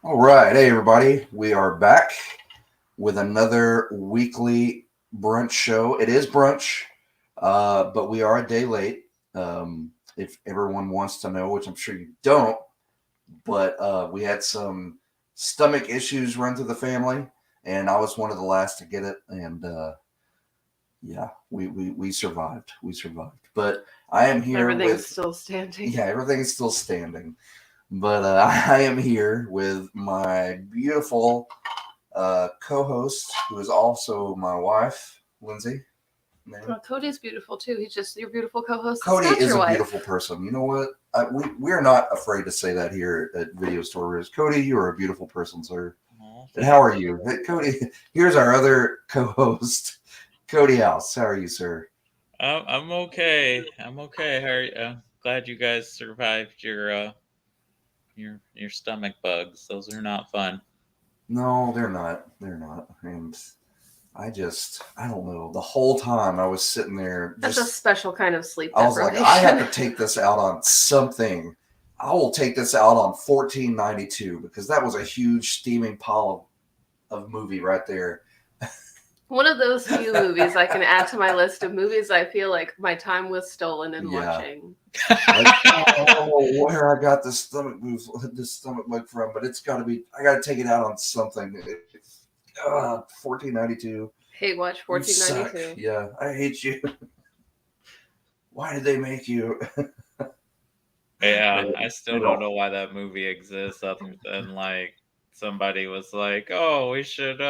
All right. Hey, everybody. We are back with another weekly brunch show. It is brunch, but we are a day late. If everyone wants to know, which I'm sure you don't, but we had some stomach issues run through the family, and I was one of the last to get it. And yeah, we survived. We survived. But I am here Everything's with, still standing. yeah, everything's still standing. But I am here with my beautiful co-host, who is also my wife, Lindsay. Well, Cody's beautiful too. He's just your beautiful co-host. Cody Not is your a wife. beautiful person. You know what? We're not afraid to say that here at Video Stories. Cody, you are a beautiful person, sir. Oh, And how are thanks. you? Hey, Cody, here's our other co-host, Cody House. How are you, sir? I'm okay. I'm okay. How are you? Glad you guys survived your stomach bugs. Those are not fun. No, they're not. They're not. And I don't know. The whole time I was sitting there, That's a just special kind of sleep I was like, deprivation. I have to take this out on something. I will take this out on 1492 because that was a huge steaming pile of movie right there. One of those few movies I can add to my list of movies I feel like my time was stolen in Yeah. watching. Like, I don't know where I got this stomach bug from, but it's got to be. I got to take it out on something. 1492. Hey, watch You suck. 1492. Yeah, I hate you. Why did they make you? Yeah, They, I they still don't don't. know why that movie exists, other than like somebody was like, "Oh, we should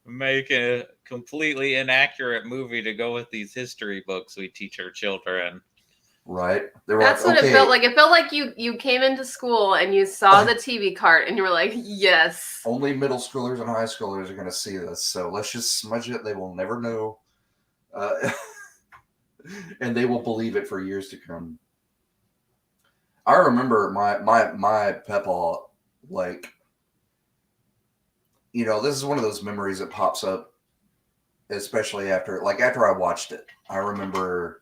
make a completely inaccurate movie to go with these history books we teach our children." Right? They were like, That's what it okay, felt like. It felt like you came into school and you saw the TV cart and you were like, yes. only middle schoolers and high schoolers are going to see this, so let's just smudge it. They will never know, uh, and they will believe it for years to come. I remember my Peppa, like, this is one of those memories that pops up, especially after I watched it. I remember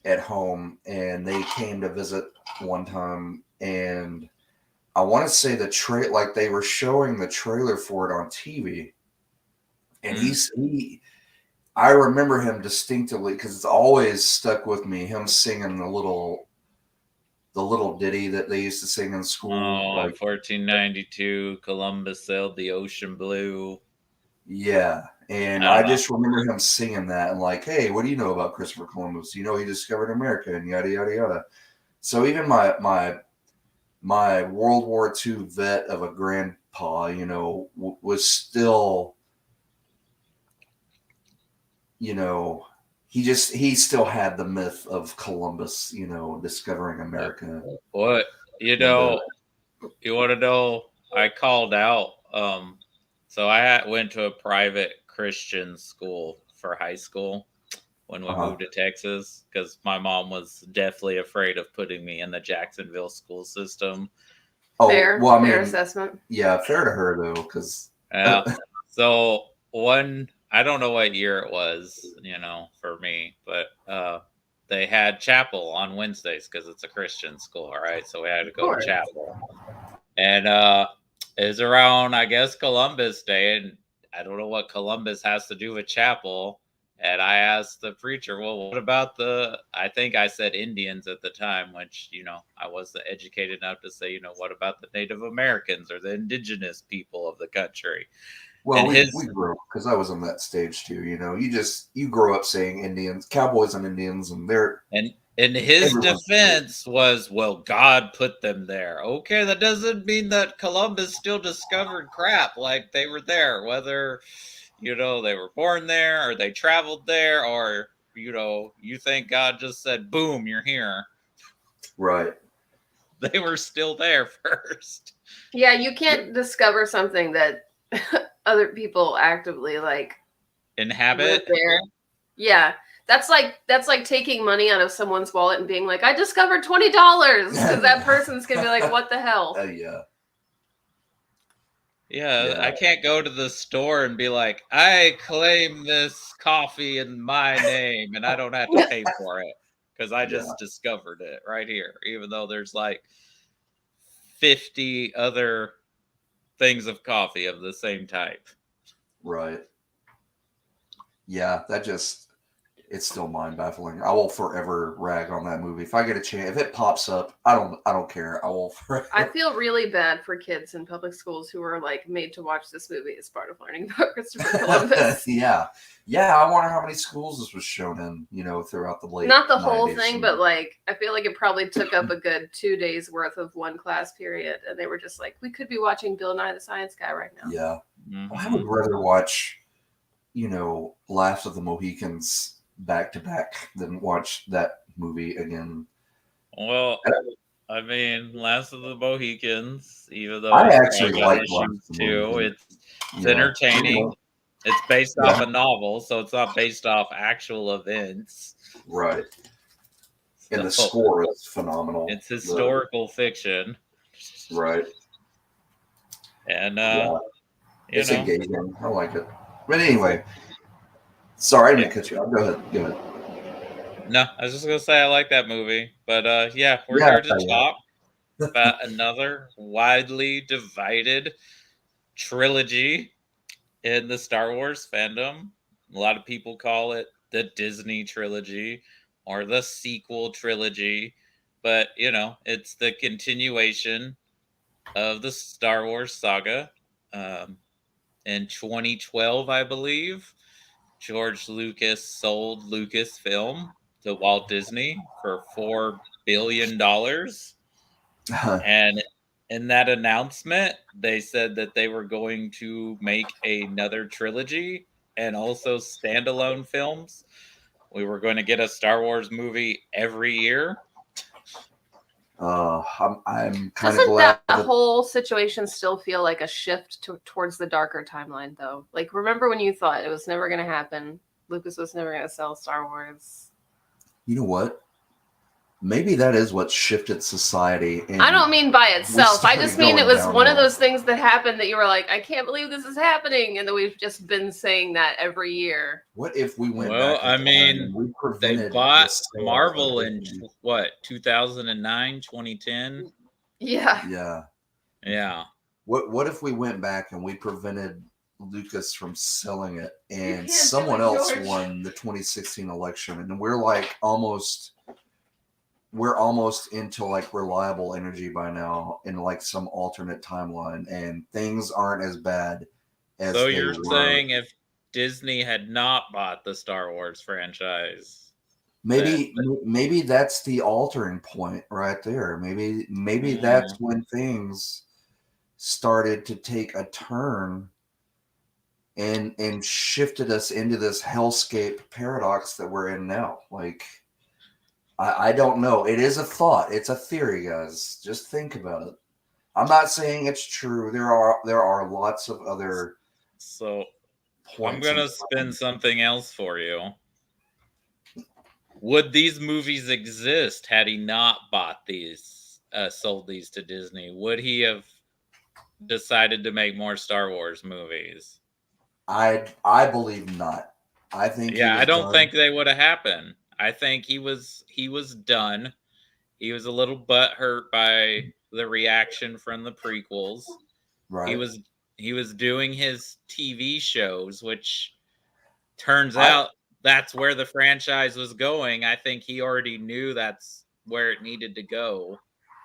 at home, and they came to visit one time, and I want to say like they were showing the trailer for it on TV, and Mm. I remember him distinctively because it's always stuck with me. Him singing the little ditty that they used to sing in school, Oh, in like 1492, Columbus sailed the ocean blue. yeah. And I don't I know. just remember him singing that and like, hey, what do you know about Christopher Columbus? He discovered America and yada yada yada. So even my World War II vet of a grandpa, was still, you know, he still had the myth of Columbus, discovering America. What you And know? You want to know? I called out. So went to a private Christian school for high school when we uh moved to Texas because my mom was deathly afraid of putting me in the Jacksonville school system. oh Fair, well, I fair mean, assessment. yeah, fair to her though, because Yeah. So I don't know what year it was, for me, but they had chapel on Wednesdays because it's a Christian school, all right? So we had to Of go to course. chapel. And it was around, I guess, Columbus Day, and I don't know what Columbus has to do with chapel. And I asked the preacher, well, what about I think I said Indians at the time, which, I wasn't educated enough to say, what about the Native Americans or the indigenous people of the country? well, And we his grew up because I was on that stage too. You grow up saying Indians, cowboys, and Indians, and they're and his everyone's. defense was, well, God put them there. Okay, that doesn't mean that Columbus still discovered crap like they were there, whether they were born there or they traveled there, or you think God just said, boom, you're here. Right. They were still there first. Yeah, you can't discover something that other people actively like live Inhabit. there. Yeah. That's like taking money out of someone's wallet and being like, I discovered $20 because that person's gonna be like, what the hell? Yeah. Yeah, Yeah. I can't go to the store and be like, I claim this coffee in my name and I don't have to pay for it because I Yeah. just discovered it right here, even though there's like 50 other things of coffee of the same type. Right. Yeah, it's still mind baffling. I will forever rag on that movie. If I get a chance, if it pops up, I don't care. I will forever. I feel really bad for kids in public schools who are like made to watch this movie as part of learning about Christopher Columbus. Yeah. I wonder how many schools this was shown in, throughout the late Not the whole 90s. thing, but like I feel like it probably took up a good 2 days worth of one class period, and they were just like, we could be watching Bill Nye the Science Guy right now. Yeah. Mhm. I would rather watch, Last of the Mohicans back to back than watch that movie again. Well, I mean, Last of the Mohicans, even though I it's actually got like issues Last of the too, Mohicans. it's Yeah. entertaining. It's based Yeah. off a novel, so it's not based off actual events. Right. And the So, score is phenomenal. it's historical fiction. Right. And Yeah. It's you know, engaging. I like it. But anyway, sorry, I didn't cut you off. Go ahead. no, I was just gonna say I like that movie. But yeah, we're Yeah, here to yeah. talk about another widely divided trilogy in the Star Wars fandom. A lot of people call it the Disney trilogy or the sequel trilogy, but it's the continuation of the Star Wars saga. In 2012, I believe, George Lucas sold Lucasfilm to Walt Disney for $4 billion. And in that announcement, they said that they were going to make another trilogy and also standalone films. We were going to get a Star Wars movie every year. I'm kind of Doesn't glad that whole situation still feel like a shift towards the darker timeline, though? Like, remember when you thought it was never going to happen? Lucas was never going to sell Star Wars. You know what? Maybe that is what shifted society. I don't mean by itself. I just mean it was going one of downhill. those things that happened that you were like, I can't believe this is happening. And that we've just been saying that every year. What if we went Well, back in I time mean, and we they prevented bought the sale Marvel of in Disney? 2009, 2010. Yeah. Yeah. What if we went back and we prevented Lucas from selling it You and can't do someone it, else George. won the 2016 election and we're like almost into like reliable energy by now in like some alternate timeline and things aren't as bad as So they you're were. saying if Disney had not bought the Star Wars franchise, Maybe that's the altering point right there. Maybe that's when things started to take a turn and shifted us into this hellscape paradox that we're in now. Like I don't know. It is a thought. It's a theory, guys. Just think about it. I'm not saying it's true. There are lots of other so I'm points. gonna spin something else for you. Would these movies exist had he not bought these, sold these to Disney? Would he have decided to make more Star Wars movies? I believe not. I think I don't think they would have happened. I think he was done. He was a little butthurt by the reaction from the prequels. right. He was doing his TV shows, which turns out that's where the franchise was going. I think he already knew that's where it needed to go.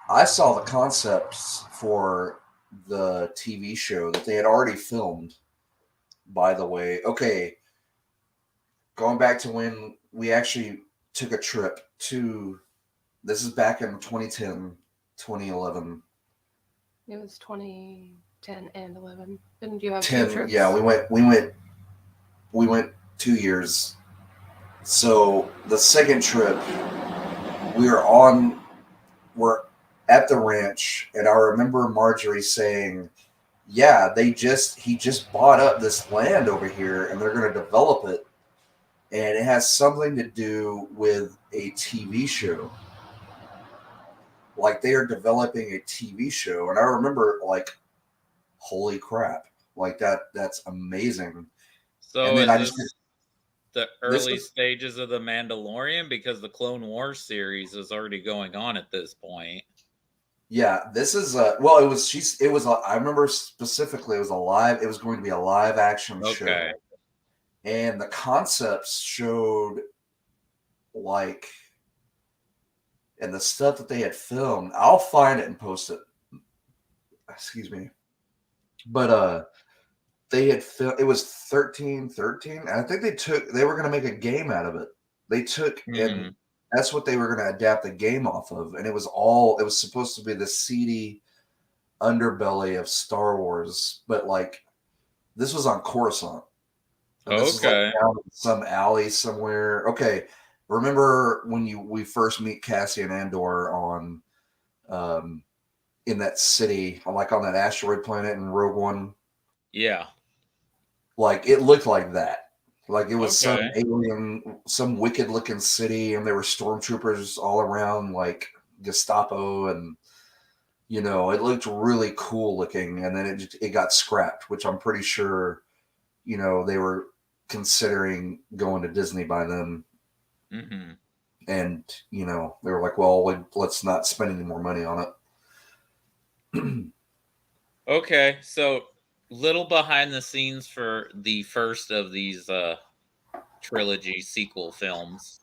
I saw the concepts for the TV show that they had already filmed, by the way. Okay, going back to when we actually took a trip to, this is back in 2010, 2011. It was 2010 and 11. Didn't you have 10, two trips? yeah, we went 2 years. So the second trip, we're at the ranch, and I remember Marjorie saying, yeah, he just bought up this land over here and they're going to develop it. And it has something to do with a TV show. Like they are developing a TV show. And I remember like, holy crap. Like that's amazing. So and then is this the early stages of the Mandalorian? Because the Clone Wars series is already going on at this point. Yeah, this is well. It was It was. I remember specifically. It was a live. It was going to be a live action show, Okay. and the concepts showed like, and the stuff that they had filmed. I'll find it and post it. Excuse me, but they had filmed. It was 1313, and I think they were going to make a game out of it. They took and that's what they were going to adapt the game off of, and it was supposed to be the seedy underbelly of Star Wars, but like this was on Coruscant. And this is like Okay. down in some alley somewhere. Okay. Remember when we first meet Cassian Andor on in that city, like on that asteroid planet in Rogue One? Yeah. Like it looked like that. Like it was some Okay. alien, some wicked looking city, and there were stormtroopers all around, like Gestapo, and it looked really cool looking, and then it got scrapped, which I'm pretty sure, they were considering going to Disney by then. Mm-hmm. And, they were like, well, let's not spend any more money on it. Okay. So, little behind the scenes for the first of these trilogy sequel films,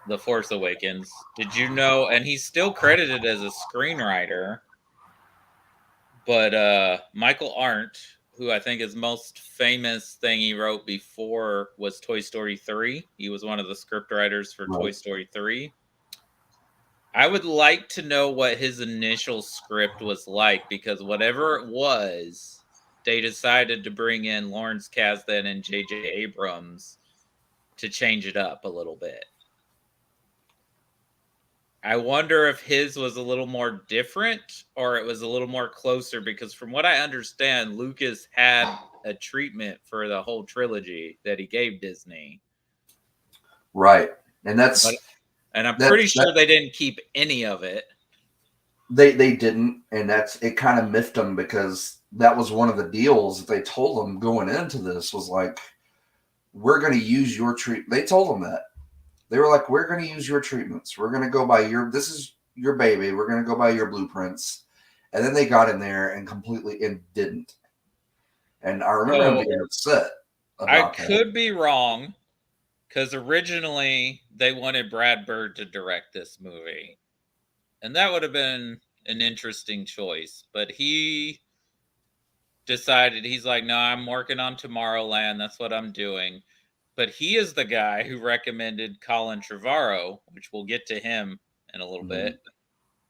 The Force Awakens. Did you know? And he's still credited as a screenwriter, but Michael Arndt, who I think his most famous thing he wrote before was Toy Story 3. He was one of the script writers for Toy Right. Story 3. I would like to know what his initial script was like, because whatever it was, they decided to bring in Lawrence Kasdan and J.J. Abrams to change it up a little bit. I wonder if his was a little more different or it was a little more closer, because from what I understand, Lucas had a treatment for the whole trilogy that he gave Disney. Right. And I'm pretty sure they didn't keep any of it. They didn't, and it kind of miffed them, because that was one of the deals that they told them going into this, was like, we're going to use your treat. They told them that. They were like, we're going to use your treatments. We're going to go by this is your baby. We're going to go by your blueprints. And then they got in there and didn't. And I remember him being upset about that. I could be wrong, because originally they wanted Brad Bird to direct this movie. And that would have been an interesting choice. But he decided, he's like, no, I'm working on Tomorrowland. That's what I'm doing. But he is the guy who recommended Colin Trevorrow, which we'll get to him in a little bit.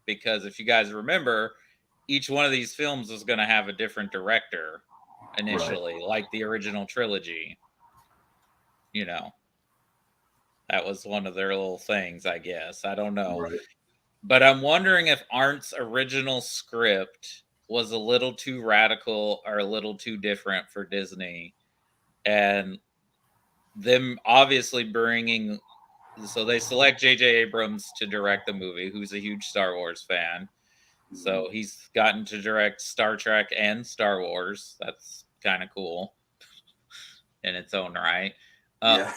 Because if you guys remember, each one of these films was going to have a different director initially, like the original trilogy. That was one of their little things, I guess. I don't know. Right. But I'm wondering if Arndt's original script was a little too radical or a little too different for Disney. And them obviously bringing... So they select J.J. Abrams to direct the movie, who's a huge Star Wars fan. So he's gotten to direct Star Trek and Star Wars. That's kind of cool in its own right. Yeah.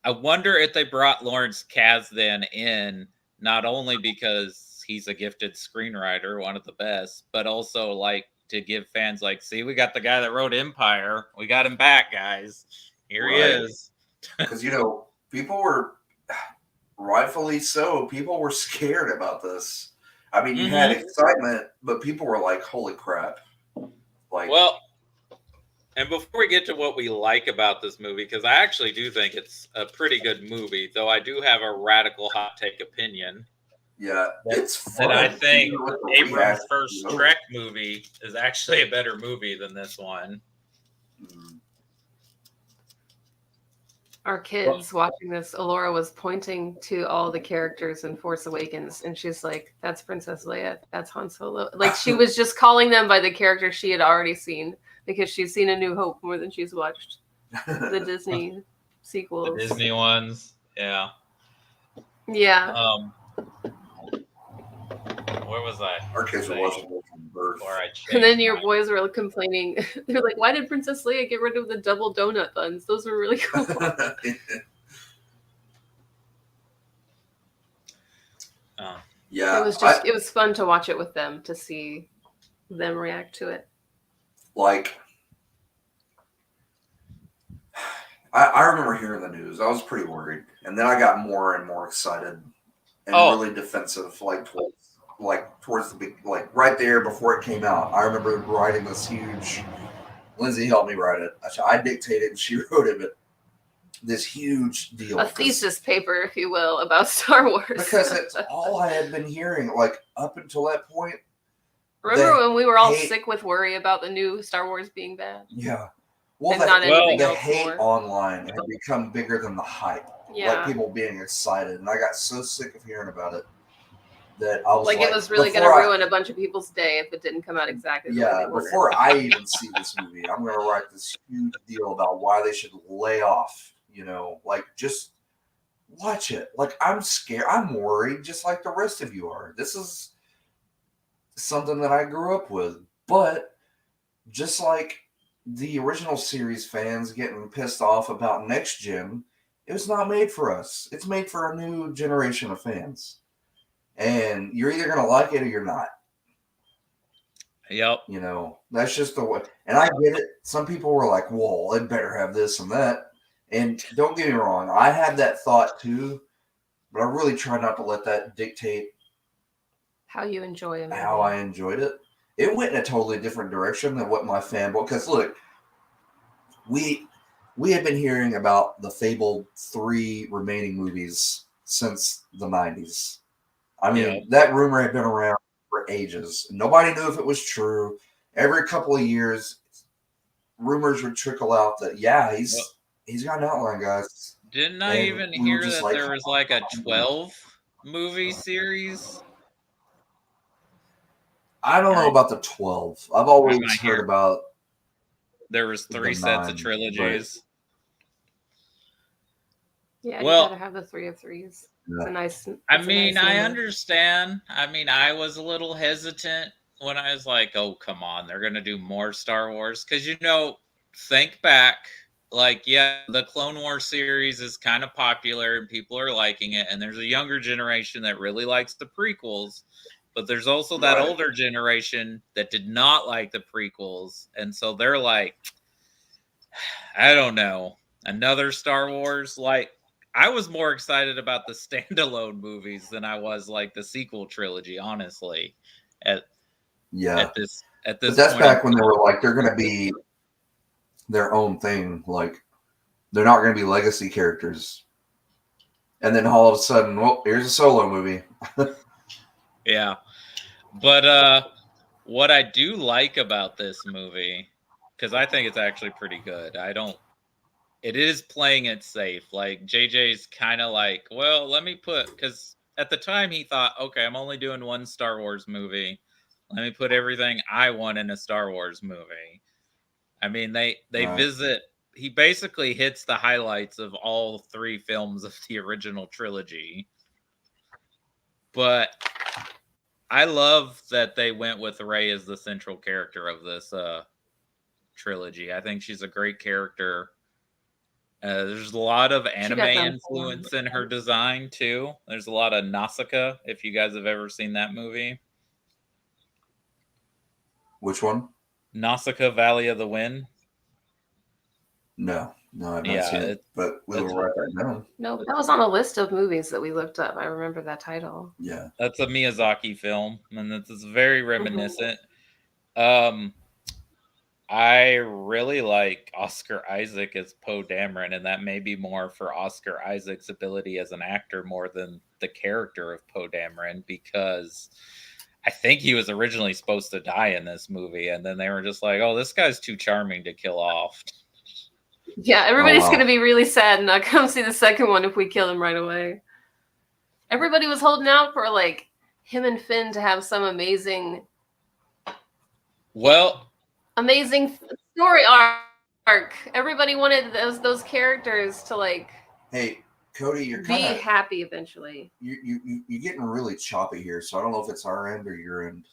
I wonder if they brought Lawrence Kasdan in, not only because he's a gifted screenwriter, one of the best, but also like to give fans like, see, we got the guy that wrote Empire. We got him back, guys. Here he is. Because, people were, rightfully so, people were scared about this. I mean, you had excitement, but people were like, holy crap. Well, and before we get to what we like about this movie, because I actually do think it's a pretty good movie, though I do have a radical hot take opinion. Yeah, it's fun. And I think Abrams' first Trek movie is actually a better movie than this one. Our kids watching this, Alora was pointing to all the characters in Force Awakens, and she's like, that's Princess Leia, that's Han Solo. Like, she was just calling them by the characters she had already seen, because she's seen A New Hope more than she's watched the Disney sequels. The Disney ones, yeah. Yeah. Where was I? Our kids were watching Birth. And then your boys were complaining. They're like, why did Princess Leia get rid of the double donut buns? Those were really cool. Yeah, it was fun to watch it with them, to see them react to it. Like, I remember hearing the news. I was pretty worried, and then I got more and more excited and really defensive. Towards the big, like right there before it came out. I remember writing this huge. Lindsay helped me write it. I dictated and she wrote it, but this huge deal. A thesis paper, if you will, about Star Wars. Because it's all I had been hearing, like, up until that point. Remember when we were all sick with worry about the new Star Wars being bad? Yeah. Well, the hate online had become bigger than the hype. Yeah. Like, people being excited. And I got so sick of hearing about it that I was like, it was really going to ruin a bunch of people's day if it didn't come out exactly the way they wanted. Before I even see this movie, I'm going to write this huge deal about why they should lay off, like, just watch it. Like, I'm scared. I'm worried just like the rest of you are. This is something that I grew up with. But just like the original series fans getting pissed off about next gen, it was not made for us. It's made for a new generation of fans. And you're either going to like it or you're not. Yep. That's just the way. And I get it. Some people were like, well, it better have this and that. And don't get me wrong. I had that thought too. But I really try not to let that dictate how you enjoy it. How I enjoyed it. It went in a totally different direction than what my fanboy. Because look, we had been hearing about the fabled 3 remaining movies since the 90s. I mean, that rumor had been around for ages. Nobody knew if it was true. Every couple of years, rumors would trickle out that, he's got an outline, guys. Didn't I even hear that there was like a 12-movie series? I don't know about the 12. I've always heard about... There was 3 sets of trilogies. Yeah, you gotta have the 3 of 3s. Yeah. It's I understand. I was a little hesitant when I was like, oh, come on, they're going to do more Star Wars. Because, think back, the Clone Wars series is kind of popular and people are liking it. And there's a younger generation that really likes the prequels. But there's also that older generation that did not like the prequels. And so they're like, I don't know, another Star Wars? I was more excited about the standalone movies than I was the sequel trilogy, honestly. At this but that's point. Back when they were like, they're going to be their own thing. Like, they're not going to be legacy characters. And then all of a sudden, well, here's a solo movie. Yeah. But what I do like about this movie, because I think it's actually pretty good. It is playing it safe. JJ's kind of let me because at the time he thought, okay, I'm only doing 1 Star Wars movie. Let me put everything I want in a Star Wars movie. They visit, he basically hits the highlights of all 3 films of the original trilogy. But I love that they went with Rey as the central character of this trilogy. I think she's a great character. There's a lot of anime influence in her design, too. There's a lot of Nausicaa, if you guys have ever seen that movie. Which one? Nausicaa, Valley of the Wind. No, I've not seen it, but we will write that down. No, that was on a list of movies that we looked up. I remember that title. Yeah. That's a Miyazaki film, and it's very reminiscent. I really like Oscar Isaac as Poe Dameron, and that may be more for Oscar Isaac's ability as an actor more than the character of Poe Dameron, because I think he was originally supposed to die in this movie, and then they were just like, oh, this guy's too charming to kill off. Yeah, everybody's going to be really sad and not come see the second one if we kill him right away. Everybody was holding out for him and Finn to have some amazing story arc. Everybody wanted those characters to Hey, Cody, you're be happy eventually. You're getting really choppy here, so I don't know if it's our end or your end.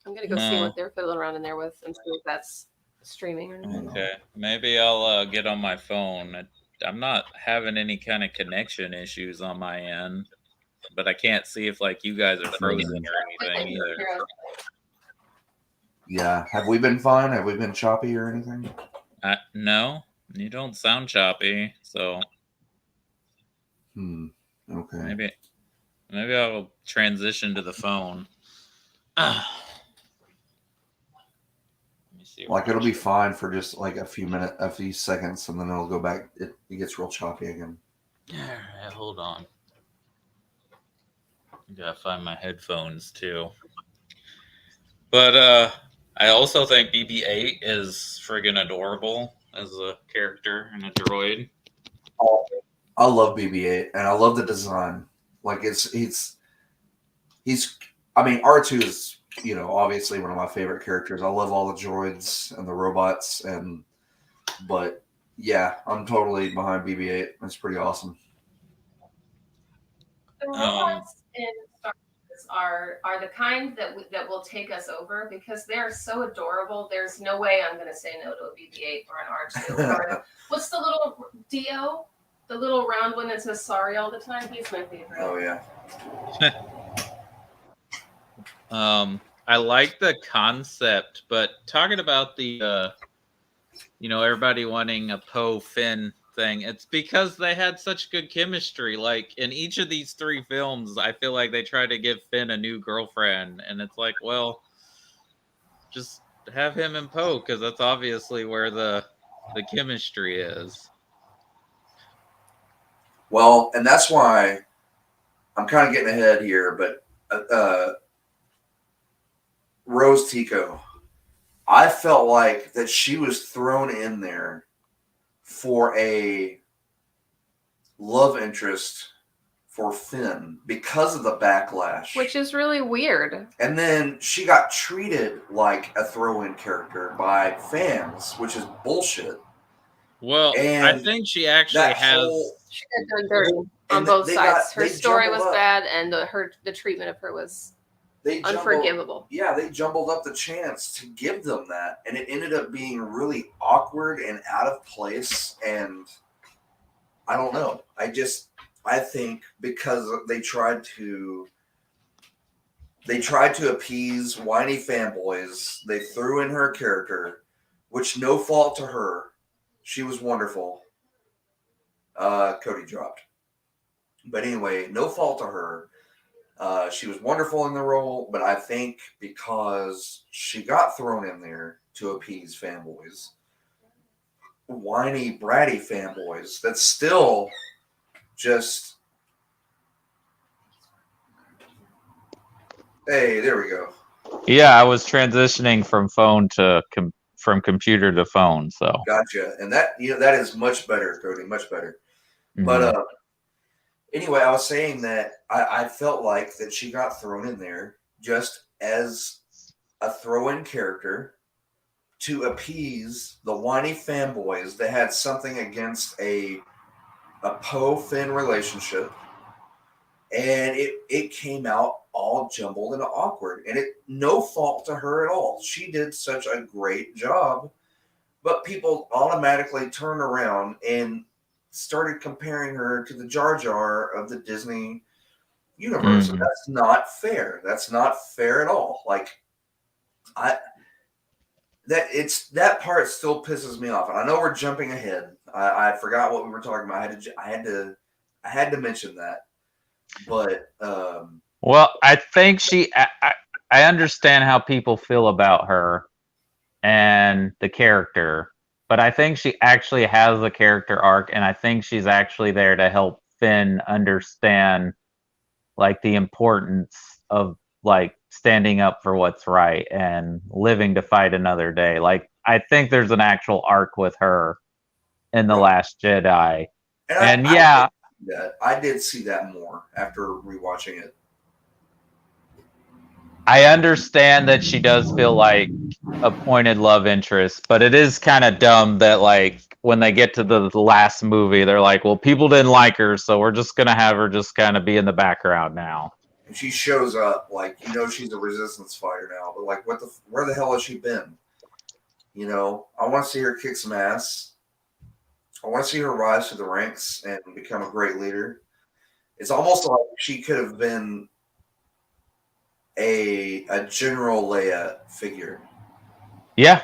I'm gonna go see what they're fiddling around in there with and see if that's streaming or not. Okay, maybe I'll get on my phone. I'm not having any kind of connection issues on my end. but I can't see if like you guys are frozen or anything either. Yeah. Have we been fine? Have we been choppy or anything? No, you don't sound choppy, so Okay. maybe I'll transition to the phone. Let me see. Like it'll be fine for just like a few seconds, and then it'll go back. It gets real choppy again. All right, hold on. I gotta find my headphones too. But I also think BB-8 is friggin' adorable as a character and a droid. Oh, I love BB-8, and I love the design. Like he's. I mean, R2 is obviously one of my favorite characters. I love all the droids and the robots, but yeah, I'm totally behind BB-8. It's pretty awesome. The robots in Star Wars are the kind that will take us over because they're so adorable. There's no way I'm going to say no to a BB-8 or an R2. Or what's the little Dio? The little round one that says sorry all the time? He's my favorite. Oh, yeah. I like the concept, but talking about the, everybody wanting a Poe Finn thing, it's because they had such good chemistry. Like in each of these 3 films, I feel like they try to give Finn a new girlfriend, and it's like, well, just have him and Poe because that's obviously where the chemistry is. Well, and that's why I'm kind of getting ahead here, but Rose Tico, I felt like that she was thrown in there for a love interest for Finn because of the backlash. Which is really weird. And then she got treated like a throw-in character by fans, which is bullshit. Well, and I think she actually has... She got done dirty on both sides. Her story was bad, and the treatment of her was unforgivable. They jumbled up the chance to give them that, and it ended up being really awkward and out of place, and I don't know. I think because they tried to appease whiny fanboys, they threw in her character, which no fault to her. She was wonderful. Cody dropped. But anyway, no fault to her. She was wonderful in the role, but I think because she got thrown in there to appease fanboys, whiny, bratty fanboys, that still just... Hey, there we go. Yeah, I was transitioning from phone to from computer to phone, so. Gotcha. And that is much better, Cody, much better. Mm-hmm. But anyway, I was saying that I felt like that she got thrown in there just as a throw-in character to appease the whiny fanboys that had something against a Poe-Finn relationship. And it came out all jumbled and awkward. And no fault to her at all. She did such a great job. But people automatically turned around and started comparing her to the Jar Jar of the Disney universe. Mm-hmm. And that's not fair. That's not fair at all. Like, that part still pisses me off. And I know we're jumping ahead. I forgot what we were talking about. I had to mention that. But well, I think I understand how people feel about her and the character, but I think she actually has a character arc, and I think she's actually there to help Finn understand like the importance of like standing up for what's right and living to fight another day. Like I think there's an actual arc with her in The Last Jedi. And I did see that more after rewatching it. I understand that she does feel like a pointed love interest, but it is kind of dumb that like when they get to the last movie, they're like, well, people didn't like her, so we're just going to have her just kind of be in the background now. And she shows up like, she's a resistance fighter now, but like, where the hell has she been? I want to see her kick some ass. I want to see her rise to the ranks and become a great leader. It's almost like she could have been a General Leia figure. Yeah.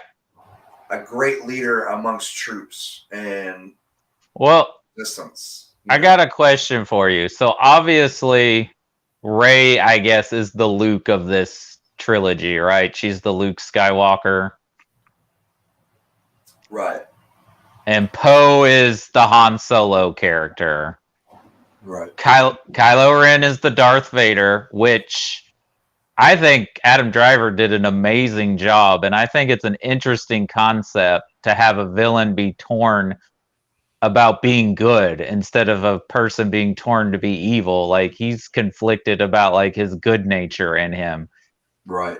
A great leader amongst troops and distance. I got a question for you. So obviously, Rey, I guess, is the Luke of this trilogy, right? She's the Luke Skywalker. Right. And Poe is the Han Solo character. Right. Kylo Ren is the Darth Vader, which I think Adam Driver did an amazing job. And I think it's an interesting concept to have a villain be torn about being good instead of a person being torn to be evil. Like, he's conflicted about like his good nature in him. Right.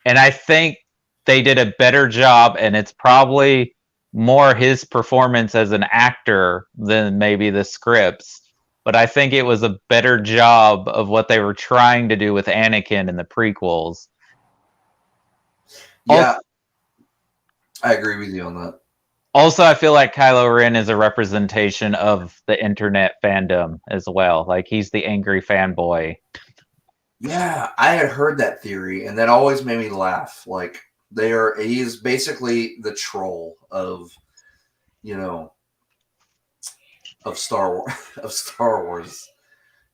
And I think they did a better job, and it's probably more his performance as an actor than maybe the scripts. But I think it was a better job of what they were trying to do with Anakin in the prequels. Yeah. I agree with you on that. Also, I feel like Kylo Ren is a representation of the internet fandom as well. Like, he's the angry fanboy. Yeah, I had heard that theory, and that always made me laugh. Like, he's basically the troll of, of Star Wars,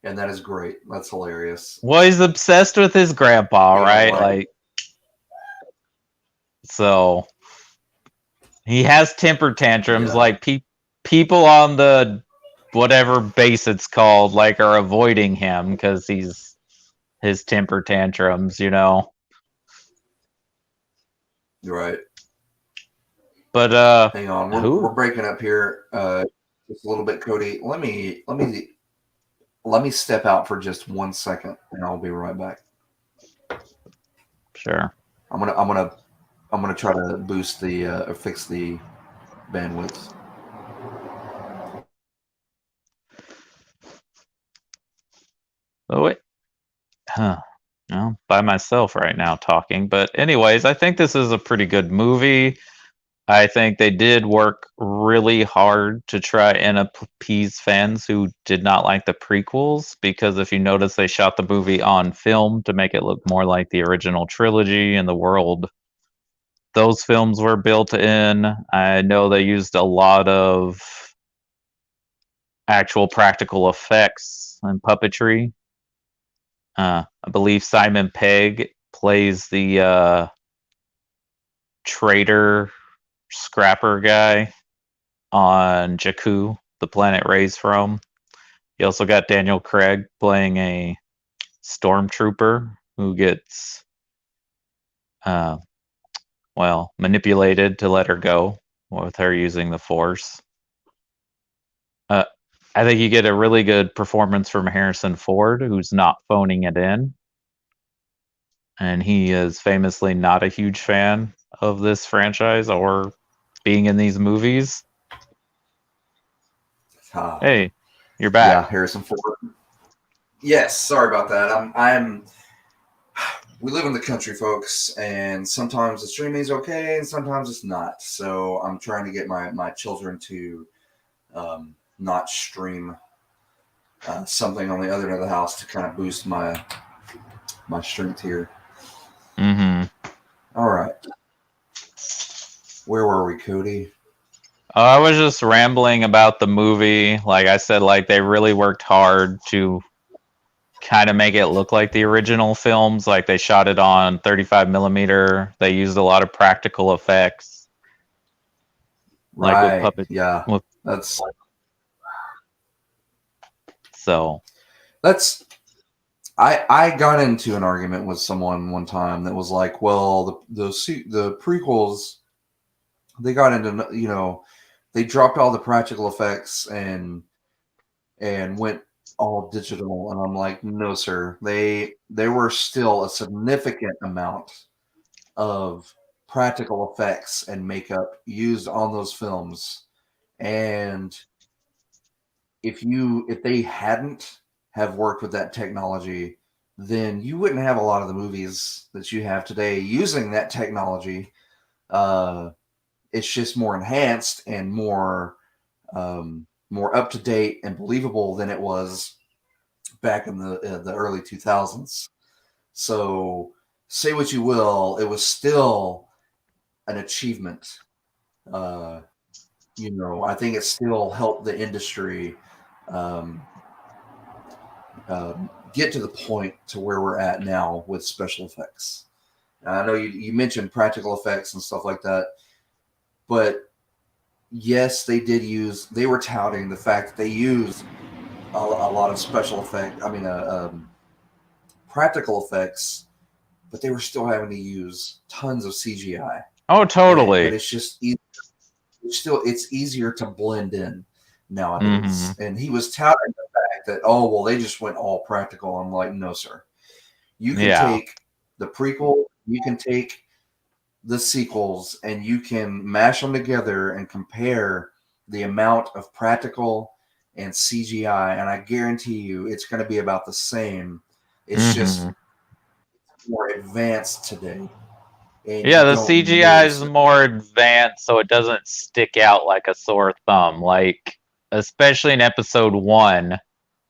and that is great. That's hilarious. Well, he's obsessed with his grandpa, right? Like, so he has temper tantrums. Yeah. Like, people on the whatever base it's called, like, are avoiding him because his temper tantrums, Right. But hang on, we're breaking up here just a little bit, Cody. Let me step out for just 1 second, and I'll be right back. Sure. I'm gonna try to boost the fix the bandwidth. Oh wait. Huh. I'm by myself right now talking. But anyways, I think this is a pretty good movie. I think they did work really hard to try and appease fans who did not like the prequels, because if you notice, they shot the movie on film to make it look more like the original trilogy and the world those films were built in. I know they used a lot of actual practical effects and puppetry. I believe Simon Pegg plays the trader scrapper guy on Jakku, the planet Rey's from. You also got Daniel Craig playing a stormtrooper who gets, manipulated to let her go with her using the Force. I think you get a really good performance from Harrison Ford, who's not phoning it in. And he is famously not a huge fan of this franchise or being in these movies. Hey, you're back. Yeah, Harrison Ford. Yes, sorry about that. We live in the country, folks, and sometimes the streaming is okay and sometimes it's not. So I'm trying to get my children to not stream something on the other end of the house to kind of boost my strength here. Mm-hmm. All right. Where were we, Cody? I was just rambling about the movie. Like I said, like they really worked hard to kind of make it look like the original films. Like they shot it on 35 millimeter. They used a lot of practical effects. Right. Like with puppets. Yeah. That's I got into an argument with someone one time that was like, well, the prequels, they got into, they dropped all the practical effects and went all digital, and I'm like, no, sir. They were still a significant amount of practical effects and makeup used on those films, and if they hadn't have worked with that technology, then you wouldn't have a lot of the movies that you have today using that technology. It's just more enhanced and more up to date and believable than it was back in the early 2000s. So say what you will, it was still an achievement. I think it still helped the industry um, get to the point to where we're at now with special effects. I know you mentioned practical effects and stuff like that, but yes, they were touting the fact that they used a lot of special effect. I mean, practical effects, but they were still having to use tons of CGI. Oh, totally. But it's just it's easier to blend in nowadays. And he was touting the fact that, oh, well, they just went all practical. I'm like, no, sir. You can take the prequel, you can take the sequels, and you can mash them together and compare the amount of practical and CGI, and I guarantee you it's going to be about the same. It's just more advanced today. And the CGI is more advanced, so it doesn't stick out like a sore thumb. Like, especially in episode 1,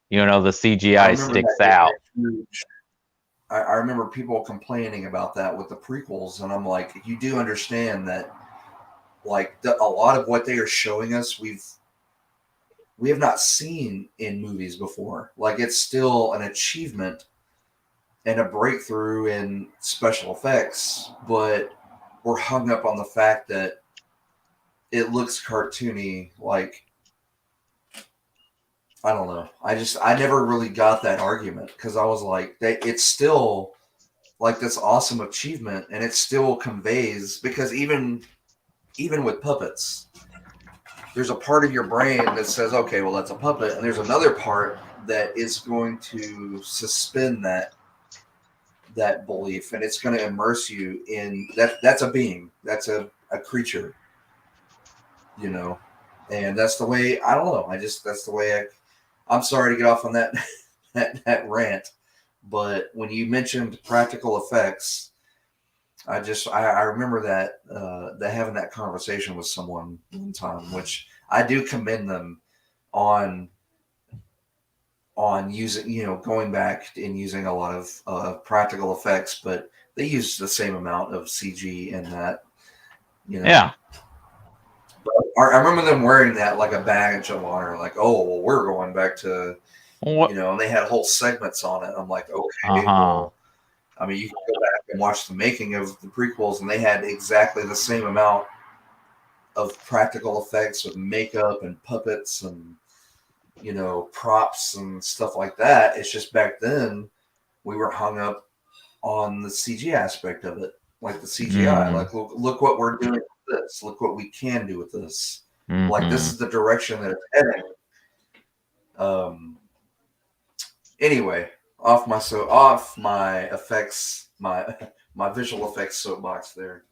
the CGI sticks out. I remember people complaining about that with the prequels, and I'm like, you do understand that, like, a lot of what they are showing us, we have not seen in movies before. Like, it's still an achievement and a breakthrough in special effects, but we're hung up on the fact that it looks cartoony. Like, I don't know. I never really got that argument, because I was like, it's still like this awesome achievement, and it still conveys, because even with puppets, there's a part of your brain that says, okay, well, that's a puppet, and there's another part that is going to suspend that belief, and it's going to immerse you in that's a being, that's a creature, and that's the way, I don't know, that's the way I'm sorry to get off on that rant, but when you mentioned practical effects, I remember that having that conversation with someone one time, which I do commend them on using, going back and using a lot of practical effects, but they use the same amount of CG in that, Yeah. But I remember them wearing that like a badge of honor, like, oh, well, we're going back to, and they had whole segments on it. I'm like, okay, well, I mean, you can go back and watch the making of the prequels, and they had exactly the same amount of practical effects with makeup and puppets and, props and stuff like that. It's just back then we were hung up on the CG aspect of it, like the CGI. Like, look what we're doing with this. Look what we can do with this. Like, this is the direction that it's heading. Anyway, off my effects, my visual effects soapbox there.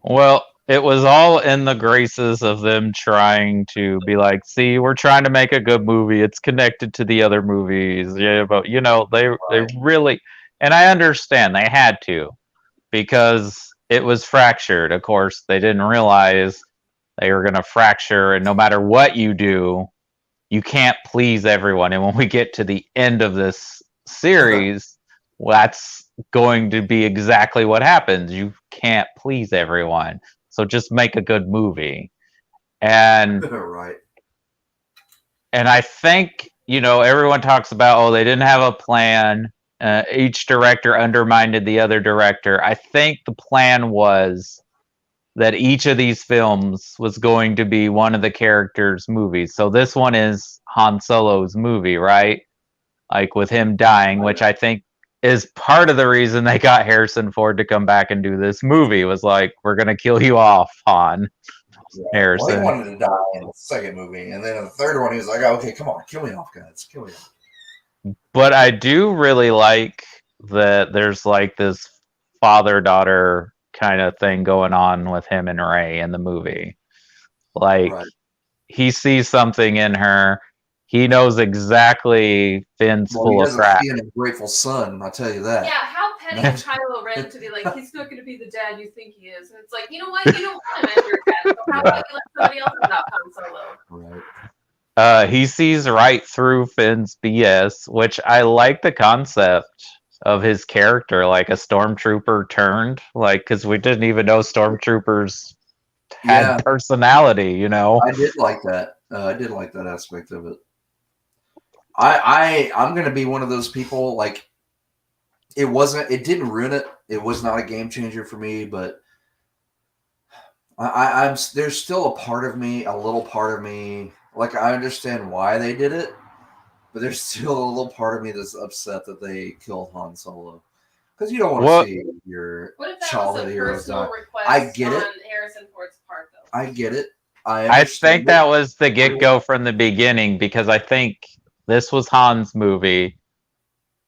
Well, it was all in the graces of them trying to be like, see, we're trying to make a good movie. It's connected to the other movies. Yeah, but they really, and I understand they had to, because it was fractured. Of course, they didn't realize they were going to fracture, and no matter what you do, you can't please everyone. And when we get to the end of this series, that's going to be exactly what happens. You can't please everyone. So just make a good movie. And right. And I think, everyone talks about, oh, they didn't have a plan. Each director undermined the other director. I think the plan was that each of these films was going to be one of the characters' movies. So this one is Han Solo's movie, right? Like, with him dying, which I think is part of the reason they got Harrison Ford to come back and do this movie, was like, we're going to kill you off, Han. Yeah. Harrison. Well, he wanted to die in the second movie, and then in the third one, he was like, okay, come on, kill me off, guys. Kill me off. But I do really like that there's like this father-daughter kind of thing going on with him and Rey in the movie. Like, he sees something in her. He knows exactly Finn's full of crap. He has a grateful son, I'll tell you that. Yeah, how petty is Kylo Ren to be like, he's not going to be the dad you think he is. And it's like, you know what? You don't want him as your dad. So how about you let somebody else adopt Han Solo? Right. He sees right through Finn's BS, which I like the concept of his character, like a stormtrooper turned, like because we didn't even know stormtroopers had Yeah, personality, you know. I did like that. I did like that aspect of it. I'm gonna be one of those people. Like, it didn't ruin it. It was not a game changer for me, but I'm there's still a part of me, a little part of me. Like, I understand why they did it, but there's still a little part of me that's upset that they killed Han Solo, because you don't want to What see your What if that was childhood a heroes personal die. request I get on it. Harrison Ford's part, though? I get it. I I understand think that it. was the get go from the beginning because I think this was Han's movie.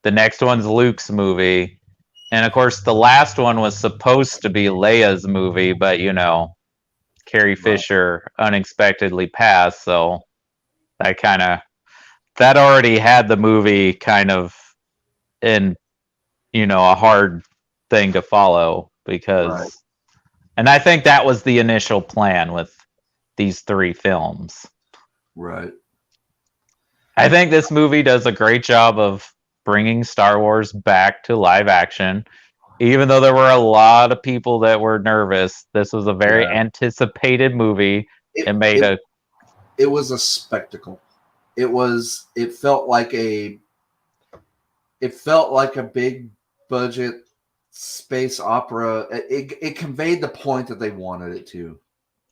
The next one's Luke's movie. And of course, the last one was supposed to be Leia's movie, but you know, Carrie Fisher unexpectedly passed. So that that already had the movie kind of in, you know, a hard thing to follow Right. because, and I think that was the initial plan with these 3 films. Right. I think this movie does a great job of bringing Star Wars back to live action. Even though there were a lot of people that were nervous, this was a very Yeah. anticipated movie. It made it was a spectacle. It felt like a big budget space opera. It conveyed the point that they wanted it to.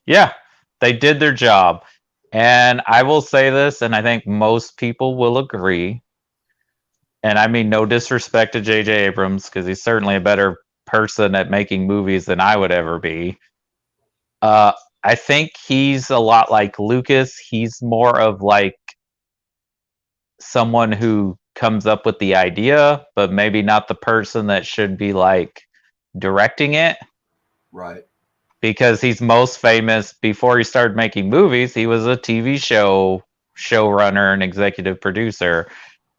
yeah, they did their job. And I will say this, and I think most people will agree. And I mean, no disrespect to J.J. Abrams, because he's certainly a better person at making movies than I would ever be. I think he's a lot like Lucas. He's more of like someone who comes up with the idea, but maybe not the person that should be like directing it. Right. Because he's most famous before he started making movies, he was a TV show showrunner and executive producer.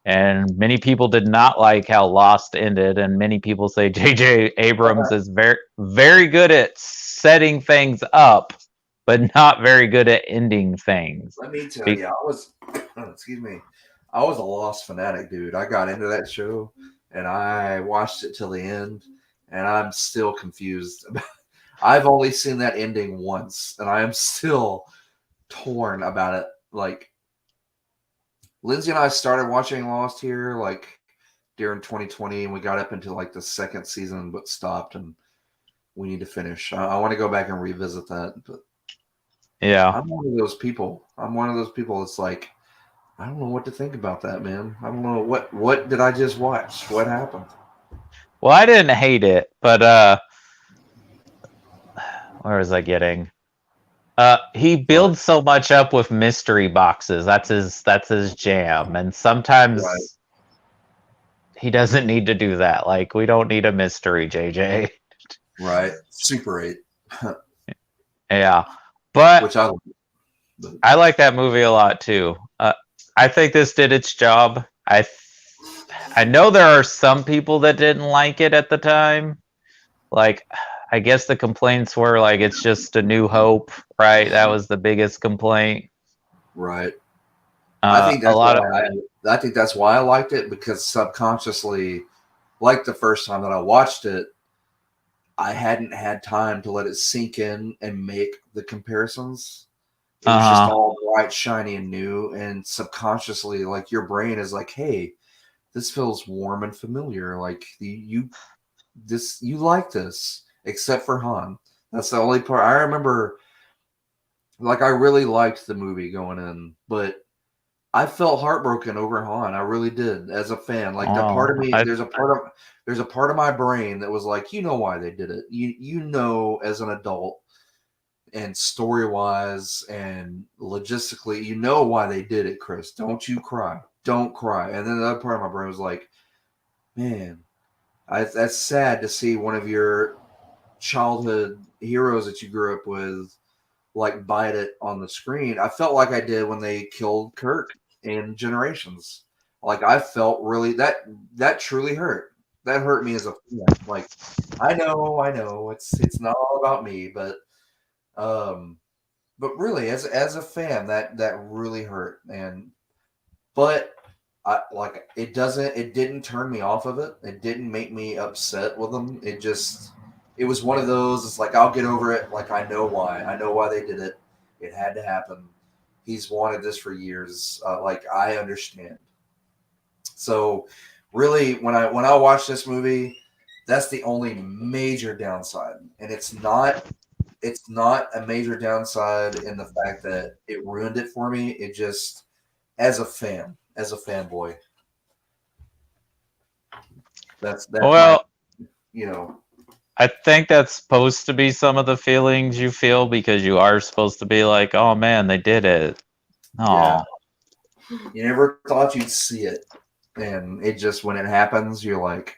And many people did not like how Lost ended, and many people say J.J. Abrams is very, very good at setting things up, but not very good at ending things. Let me tell you, excuse me, I was a Lost fanatic, dude. I got into that show and I watched it till the end, and I'm still confused. I've only seen that ending once, and I am still torn about it. Like, Lindsay and I started watching Lost here like during 2020, and we got up into like the 2nd season, but stopped, and we need to finish. I want to go back and revisit that, but yeah, I'm one of those people. That's like, I don't know what to think about that, man. I don't know what did I just watch? What happened? well, I didn't hate it, but where was I getting? He builds so much up with mystery boxes. That's his jam. And sometimes he doesn't need to do that. Like, we don't need a mystery, JJ. Right. Super 8. Yeah. But Which I like that movie a lot too. I think this did its job. I know there are some people that didn't like it at the time. Like, I guess the complaints were like it's just A New Hope, right? That was the biggest complaint. Right. I think that's why I liked it, because subconsciously, like the first time that I watched it, I hadn't had time to let it sink in and make the comparisons. It was just all bright, shiny, and new, and subconsciously, like, your brain is like, "Hey, this feels warm and familiar. Like, you like this." Except for Han. That's the only part. I remember, like, I really liked the movie going in, but I felt heartbroken over Han. I really did, as a fan. Like, the part of me, there's a part of my brain that was like, you know why they did it. You know, as an adult and story-wise and logistically, you know why they did it, Chris. Don't you cry. Don't cry. And then the other part of my brain was like, man, that's sad to see one of your childhood heroes that you grew up with like bite it on the screen. I felt like I did when they killed Kirk in Generations. Like, I felt really that truly hurt. That hurt me as a fan. Like, I know it's not all about me, but but really, as a fan, that really hurt. But it didn't turn me off of it. It didn't make me upset with them. It was one of those. It's like I'll get over it. Like I know why. I know why they did it. It had to happen. He's wanted this for years. Like I understand. So really, when I watch this movie, that's the only major downside, and it's not a major downside in the fact that it ruined it for me. It just, as a fanboy, that's Well, my, I think that's supposed to be some of the feelings you feel because you are supposed to be like, oh man, they did it. Oh, yeah. You never thought you'd see it, and it just, when it happens, you're like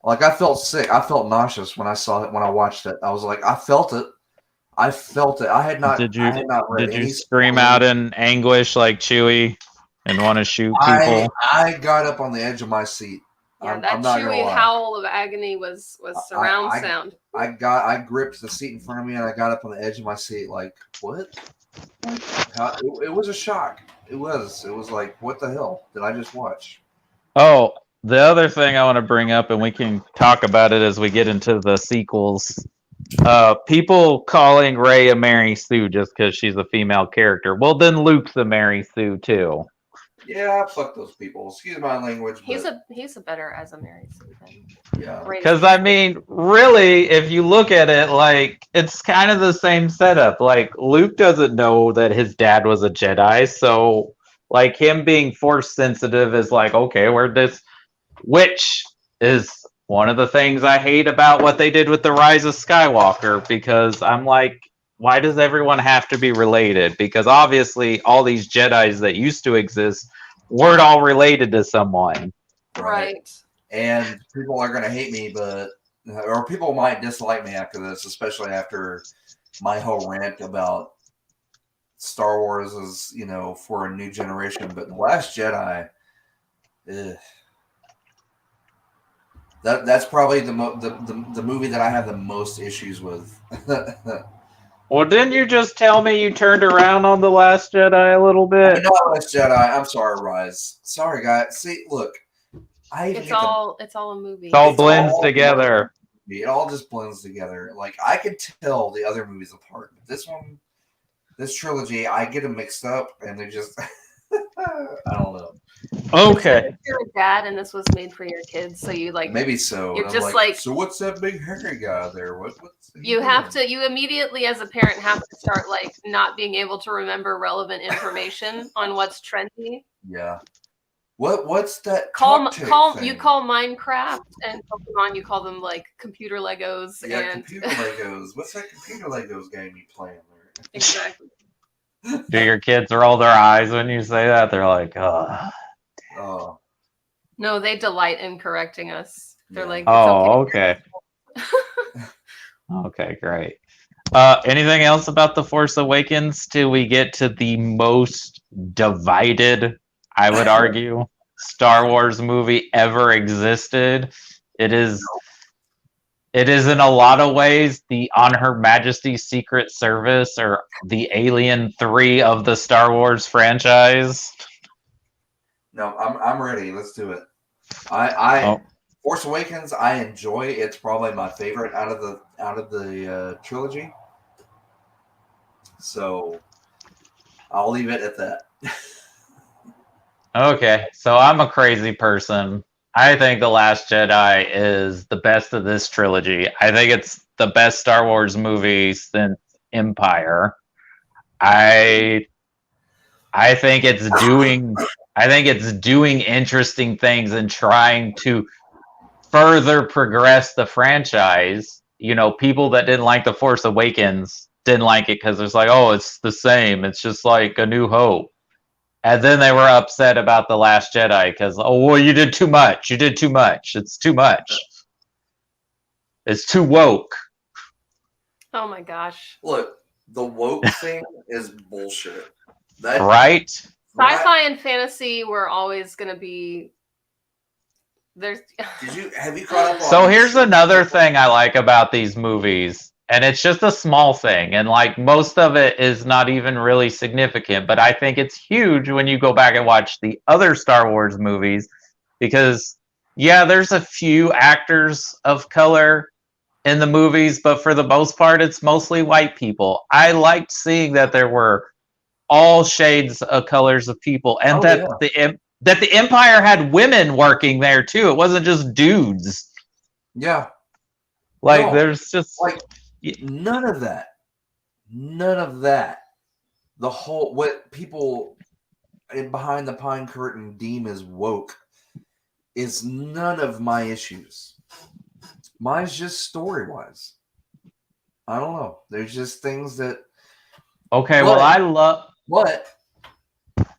I felt sick. I felt nauseous when I saw it. When I watched it, I was like, I felt it. I felt it. I had not read did you any scream spoilers. out in anguish like Chewie and want to shoot people? I got up on the edge of my seat. Yeah, I'm that not gonna chewy lie. howl of agony was surround sound. I gripped the seat in front of me and I got up on the edge of my seat. Like, what? It was a shock. It was like, what the hell did I just watch? Oh, the other thing I want to bring up, and we can talk about it as we get into the sequels. People calling Rey a Mary Sue just because she's a female character. Well, then Luke's a Mary Sue too. Yeah, fuck those people. Excuse my language. He's a better as a Mary Sue than yeah. Because I mean, really, if you look at it, like it's kind of the same setup. Like Luke doesn't know that his dad was a Jedi, so like him being force sensitive is like, okay, which is one of the things I hate about what they did with the Rise of Skywalker, because I'm like, why does everyone have to be related? Because obviously all these Jedis that used to exist weren't all related to someone. Right. And people are going to hate me, or people might dislike me after this, especially after my whole rant about Star Wars is, for a new generation. But The Last Jedi, that's probably the movie that I have the most issues with. Well, didn't you just tell me you turned around on The Last Jedi a little bit? No, Last Jedi. I'm sorry, Rise. Sorry, guys. See, look, it's all a movie. It all blends together. It all just blends together. Like I could tell the other movies apart, but this trilogy, I get them mixed up, and they just I don't know. Okay. You're a dad, and this was made for your kids, so you like. Maybe so. You're just like. So what's that big hairy guy there? What's you have to. You immediately, as a parent, have to start like not being able to remember relevant information on what's trendy. Yeah. What's that? You call Minecraft and Pokemon. You call them like computer Legos. Yeah, computer Legos. What's that computer Legos game you playing there? Exactly. Do your kids roll their eyes when you say that? They're like, oh. No, they delight in correcting us. They're like, oh, okay. Okay, great. Anything else about The Force Awakens till we get to the most divided, I would argue, Star Wars movie ever existed? It is in a lot of ways the On Her Majesty's Secret Service or the Alien 3 of the Star Wars franchise. No, I'm ready. Let's do it. Force Awakens, I enjoy. It's probably my favorite out of the trilogy. So I'll leave it at that. Okay, so I'm a crazy person. I think The Last Jedi is the best of this trilogy. I think it's the best Star Wars movie since Empire. I think it's doing interesting things and trying to further progress the franchise. People that didn't like The Force Awakens didn't like it because it's like, oh, it's the same. It's just like A New Hope. And then they were upset about The Last Jedi because, oh, well, you did too much. You did too much. It's too much. It's too woke. Oh my gosh. Look, the woke thing is bullshit. Right? Sci-fi and fantasy were always going to be. Have you caught up on? So here's another thing I like about these movies. and it's just a small thing, and like most of it is not even really significant, but I think it's huge when you go back and watch the other Star Wars movies, because yeah, there's a few actors of color in the movies, but for the most part it's mostly white people. I liked seeing that there were all shades of colors of people, and that the Empire had women working there too. It wasn't just dudes. Yeah. Like No, there's just like none of that. None of that. The whole what people behind the pine curtain deem as woke is none of my issues. Mine's just story wise. I don't know. There's just things that. okay. Well, I love. But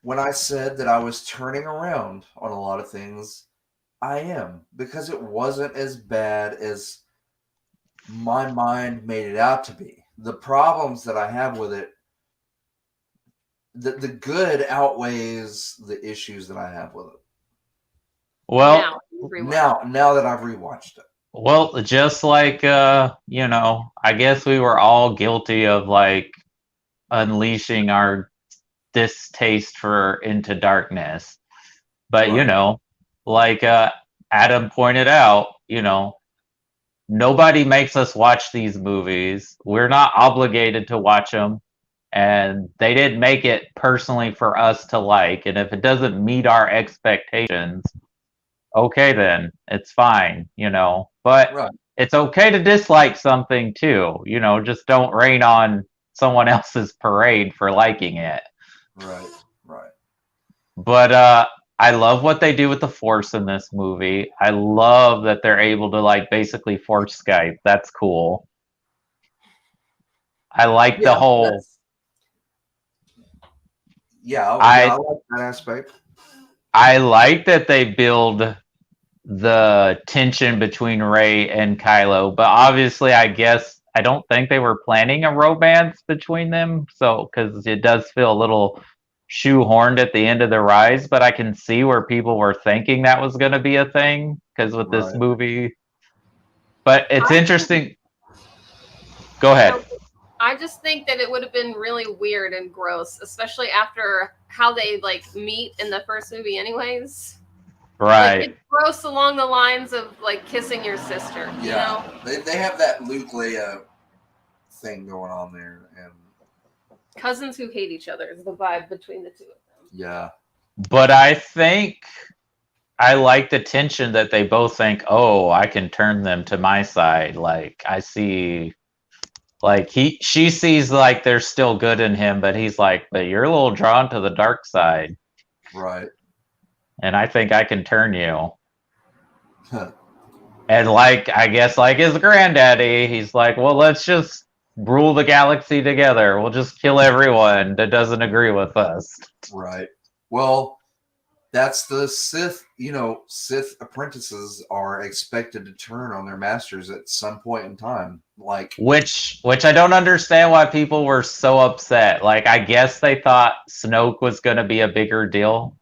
when I said that I was turning around on a lot of things, I am, because it wasn't as bad as my mind made it out to be. The problems that I have with it, the good outweighs the issues that I have with it. Well, now that I've rewatched it. Well, just like you know, I guess we were all guilty of like unleashing our distaste for Into Darkness. But you Right. know, like Adam pointed out, you know, nobody makes us watch these movies. We're not obligated to watch them, and they didn't make it personally for us to like. And if it doesn't meet our expectations, okay, then it's fine, you know. But Right. it's okay to dislike something too, you know. Just don't rain on someone else's parade for liking it. Right. But I love what they do with the Force in this movie. I love that they're able to like basically Force Skype. That's cool. I like the whole. I like that aspect. I like that they build the tension between Rey and Kylo, but obviously, I guess I don't think they were planning a romance between them. So, because it does feel a little shoehorned at the end of the Rise, but I can see where people were thinking that was going to be a thing because with this movie. But it's interesting. Go ahead. I just think that it would have been really weird and gross, especially after how they like meet in the first movie, anyways. Right. Like, it's gross along the lines of like kissing your sister. Yeah. You know? They have that Luke Leia thing going on there, and cousins who hate each other is the vibe between the two of them. Yeah. But I think I like the tension that they both think, oh, I can turn them to my side. Like I see, like she sees like there's still good in him, but he's like, but you're a little drawn to the dark side. Right. And I think I can turn you. And like, I guess like his granddaddy, he's like, well, let's just rule the galaxy together. We'll just kill everyone that doesn't agree with us. Right. Well, that's the Sith, you know, Sith apprentices are expected to turn on their masters at some point in time. Like Which I don't understand why people were so upset. Like I guess they thought Snoke was gonna be a bigger deal.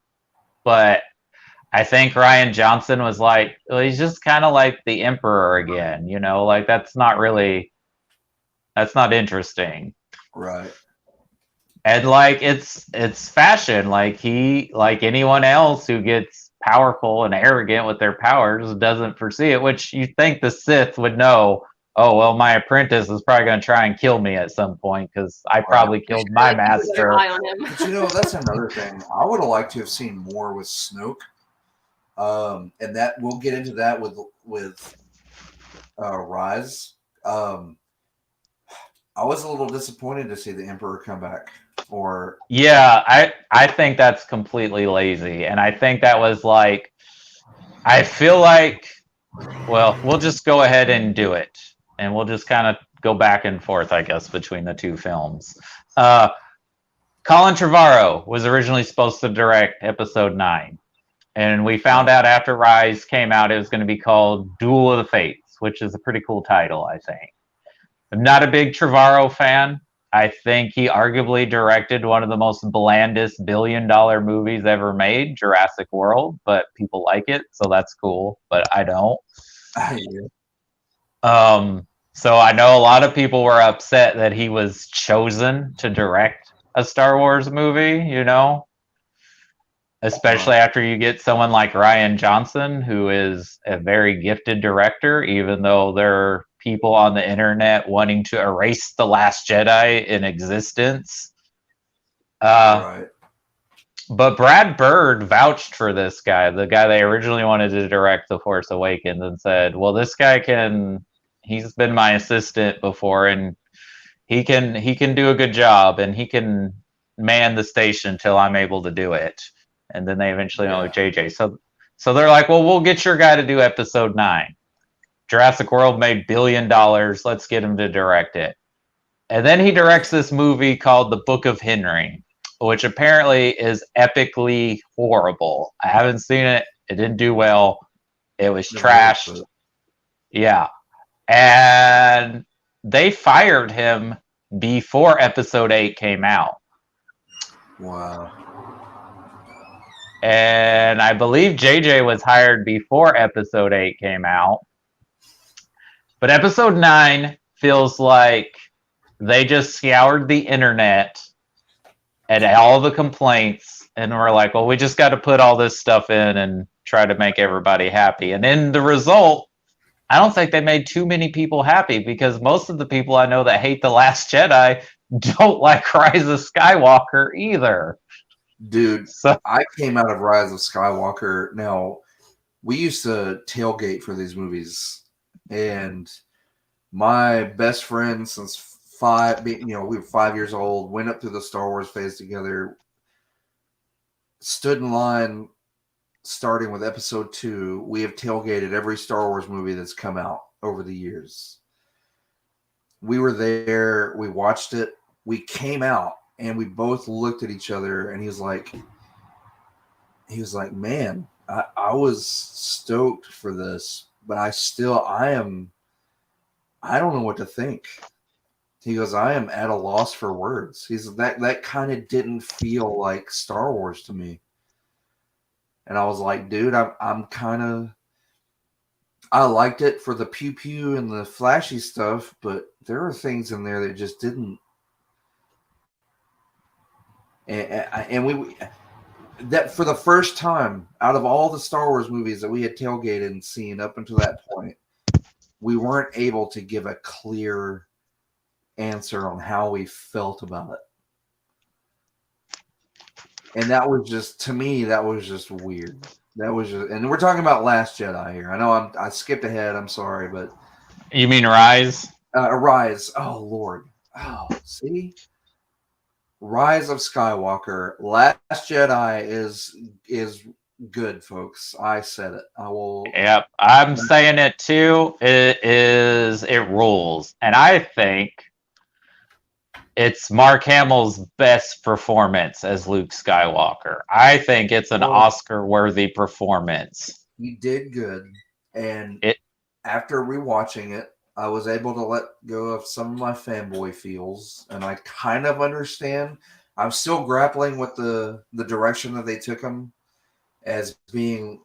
But I think Ryan Johnson was like, well, he's just kind of like the Emperor again, you know, like that's not interesting. Right. And like it's fashion. Like he, like anyone else who gets powerful and arrogant with their powers, doesn't foresee it, which you think the Sith would know. Oh well, my apprentice is probably going to try and kill me at some point because I probably killed my master. But you know, that's another thing. I would have liked to have seen more with Snoke. And that we'll get into that with Rise. I was a little disappointed to see the Emperor come back. I think that's completely lazy, and I think that was like, I feel like, well, we'll just go ahead and do it, and we'll just kind of go back and forth, I guess, between the two films. Colin Trevorrow was originally supposed to direct Episode 9. And we found out after Rise came out, it was going to be called Duel of the Fates, which is a pretty cool title, I think. I'm not a big Trevorrow fan. I think he arguably directed one of the most blandest billion-dollar movies ever made, Jurassic World, but people like it, so that's cool, but I don't. So I know a lot of people were upset that he was chosen to direct a Star Wars movie, especially after you get someone like Ryan Johnson, who is a very gifted director, even though there are people on the internet wanting to erase The Last Jedi in existence. Right. But Brad Bird vouched for this guy, the guy they originally wanted to direct The Force Awakens, and said, well, this guy he's been my assistant before, and he can do a good job, and he can man the station till I'm able to do it. And then they eventually went with JJ. So they're like, well, we'll get your guy to do episode 9. Jurassic World made $1 billion. Let's get him to direct it. And then he directs this movie called The Book of Henry, which apparently is epically horrible. I haven't seen it. It didn't do well. It was trashed. Yeah. And they fired him before episode 8 came out. Wow. And I believe JJ was hired before episode 8 came out. But episode 9 feels like they just scoured the internet at all the complaints and were like, well, we just got to put all this stuff in and try to make everybody happy. And in the result, I don't think they made too many people happy, because most of the people I know that hate The Last Jedi don't like Rise of Skywalker either. Dude, so I came out of Rise of Skywalker. Now, we used to tailgate for these movies, and my best friend since we were 5 years old, went up through the Star Wars phase together, stood in line starting with episode 2. We have tailgated every Star Wars movie that's come out over the years. We were there, we watched it, we came out, and we both looked at each other, and he was like, man, I was stoked for this, but I don't know what to think. He goes, I am at a loss for words. He's that kind of didn't feel like Star Wars to me. And I was like, dude, I liked it for the pew pew and the flashy stuff, but there are things in there that just didn't. And we that for the first time out of all the Star Wars movies that we had tailgated and seen up until that point, we weren't able to give a clear answer on how we felt about it. And that was just, to me, that was just weird. That was just, and we're talking about Last Jedi here. I know I skipped ahead. I'm sorry, but you mean Rise? Rise. Oh Lord. Oh, see, Rise of Skywalker. Last Jedi is good, folks. I said it. I will. Yep, I'm saying it too. It rules, and I think it's Mark Hamill's best performance as Luke Skywalker. I think it's an Oscar-worthy performance. He did good, and after rewatching it, I was able to let go of some of my fanboy feels, and I kind of understand. I'm still grappling with the direction that they took him as being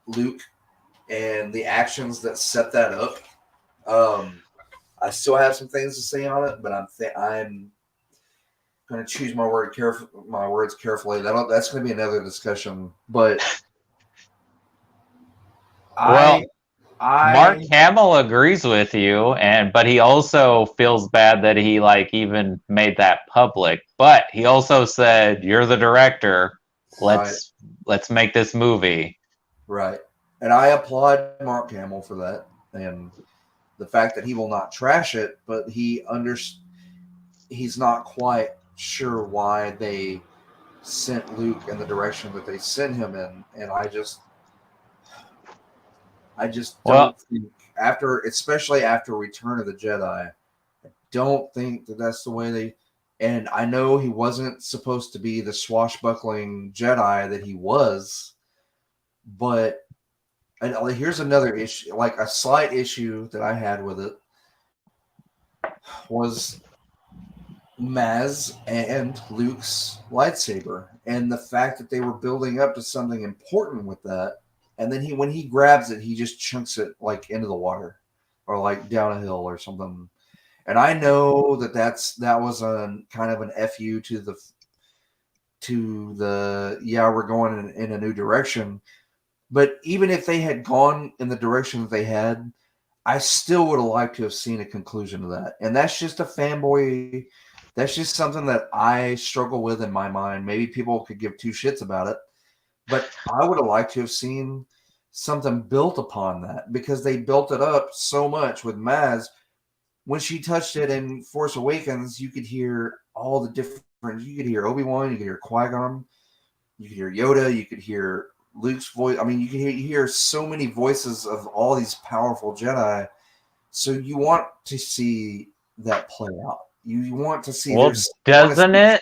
Luke and the actions that set that up. I still have some things to say on it, but I'm going to choose my words carefully. That's going to be another discussion. But Mark Hamill agrees with you, but he also feels bad that he even made that public. But he also said, "You're the director. Let's make this movie." Right, and I applaud Mark Hamill for that, and the fact that he will not trash it, but he's not quite sure why they sent Luke in the direction that they sent him in, and I just don't think especially after Return of the Jedi, I don't think that that's the way they. And I know he wasn't supposed to be the swashbuckling Jedi that he was, but here's another issue, like a slight issue that I had with it was Maz and Luke's lightsaber, and the fact that they were building up to something important with that, and then when he grabs it, he just chunks it into the water. or like down a hill or something. And I know that was a kind of an FU to the yeah, we're going in a new direction. But even if they had gone in the direction that they had, I still would have liked to have seen a conclusion to that. And that's just a fanboy. That's just something that I struggle with in my mind. Maybe people could give two shits about it, but I would have liked to have seen something built upon that, because they built it up so much with Maz. When she touched it in Force Awakens, you could hear all the different. You could hear Obi-Wan, you could hear Qui-Gon, you could hear Yoda, you could hear Luke's voice. I mean, you hear so many voices of all these powerful Jedi. So you want to see that play out. You want to see. Well, doesn't it?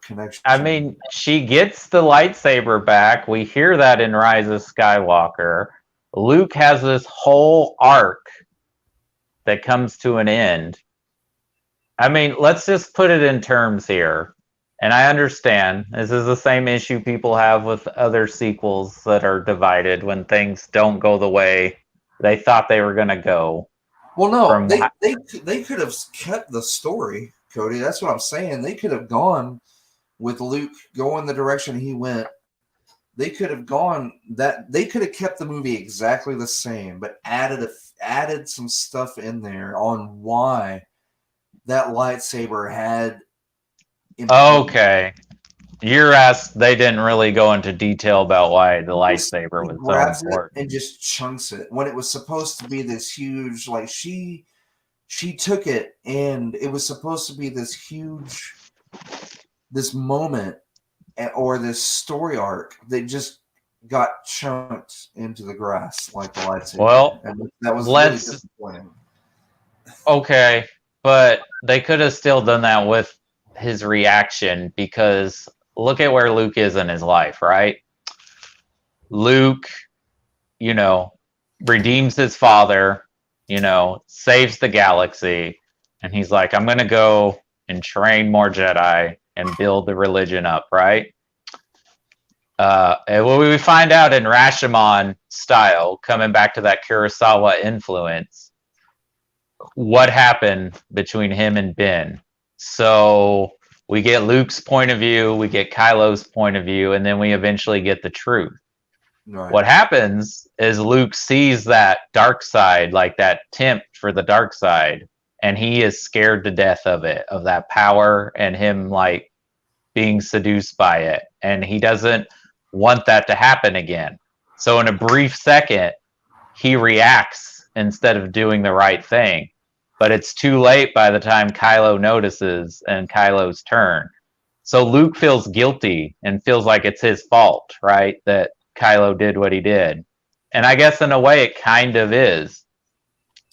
Connection. I mean, she gets the lightsaber back. We hear that in Rise of Skywalker. Luke has this whole arc that comes to an end. I mean, let's just put it in terms here. And I understand this is the same issue people have with other sequels that are divided when things don't go the way they thought they were going to go. Well, no, they could have kept the story, Cody. That's what I'm saying. They could have gone with Luke going the direction he went. They could have gone that. They could have kept the movie exactly the same, but added some stuff in there on why that lightsaber had. Okay. You're asked. They didn't really go into detail about why the lightsaber was so important. And just chunks it when it was supposed to be this huge. Like she took it, and it was supposed to be this huge, this moment, or this story arc that just got chunked into the grass like the lightsaber. Well, and that was really disappointing. Okay, but they could have still done that with his reaction, because look at where Luke is in his life, right? Luke, redeems his father, saves the galaxy, and he's like, I'm going to go and train more Jedi and build the religion up, right? And what we find out in Rashomon style, coming back to that Kurosawa influence, what happened between him and Ben. So we get Luke's point of view, we get Kylo's point of view, and then we eventually get the truth. Right. What happens is Luke sees that dark side, like that tempt for the dark side, and he is scared to death of it, of that power and him like being seduced by it. And he doesn't want that to happen again. So in a brief second, he reacts instead of doing the right thing. But it's too late by the time Kylo notices and Kylo's turn. So Luke feels guilty and feels like it's his fault, right? That Kylo did what he did. And I guess in a way it kind of is.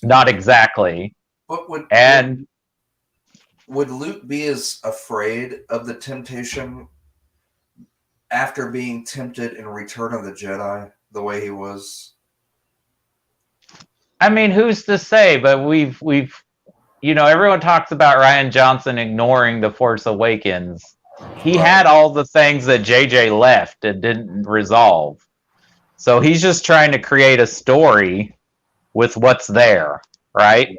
Not exactly. But would Luke be as afraid of the temptation after being tempted in Return of the Jedi the way he was? I mean, who's to say? But we've everyone talks about Rian Johnson ignoring The Force Awakens. He had all the things that JJ left and didn't resolve. So he's just trying to create a story with what's there, right?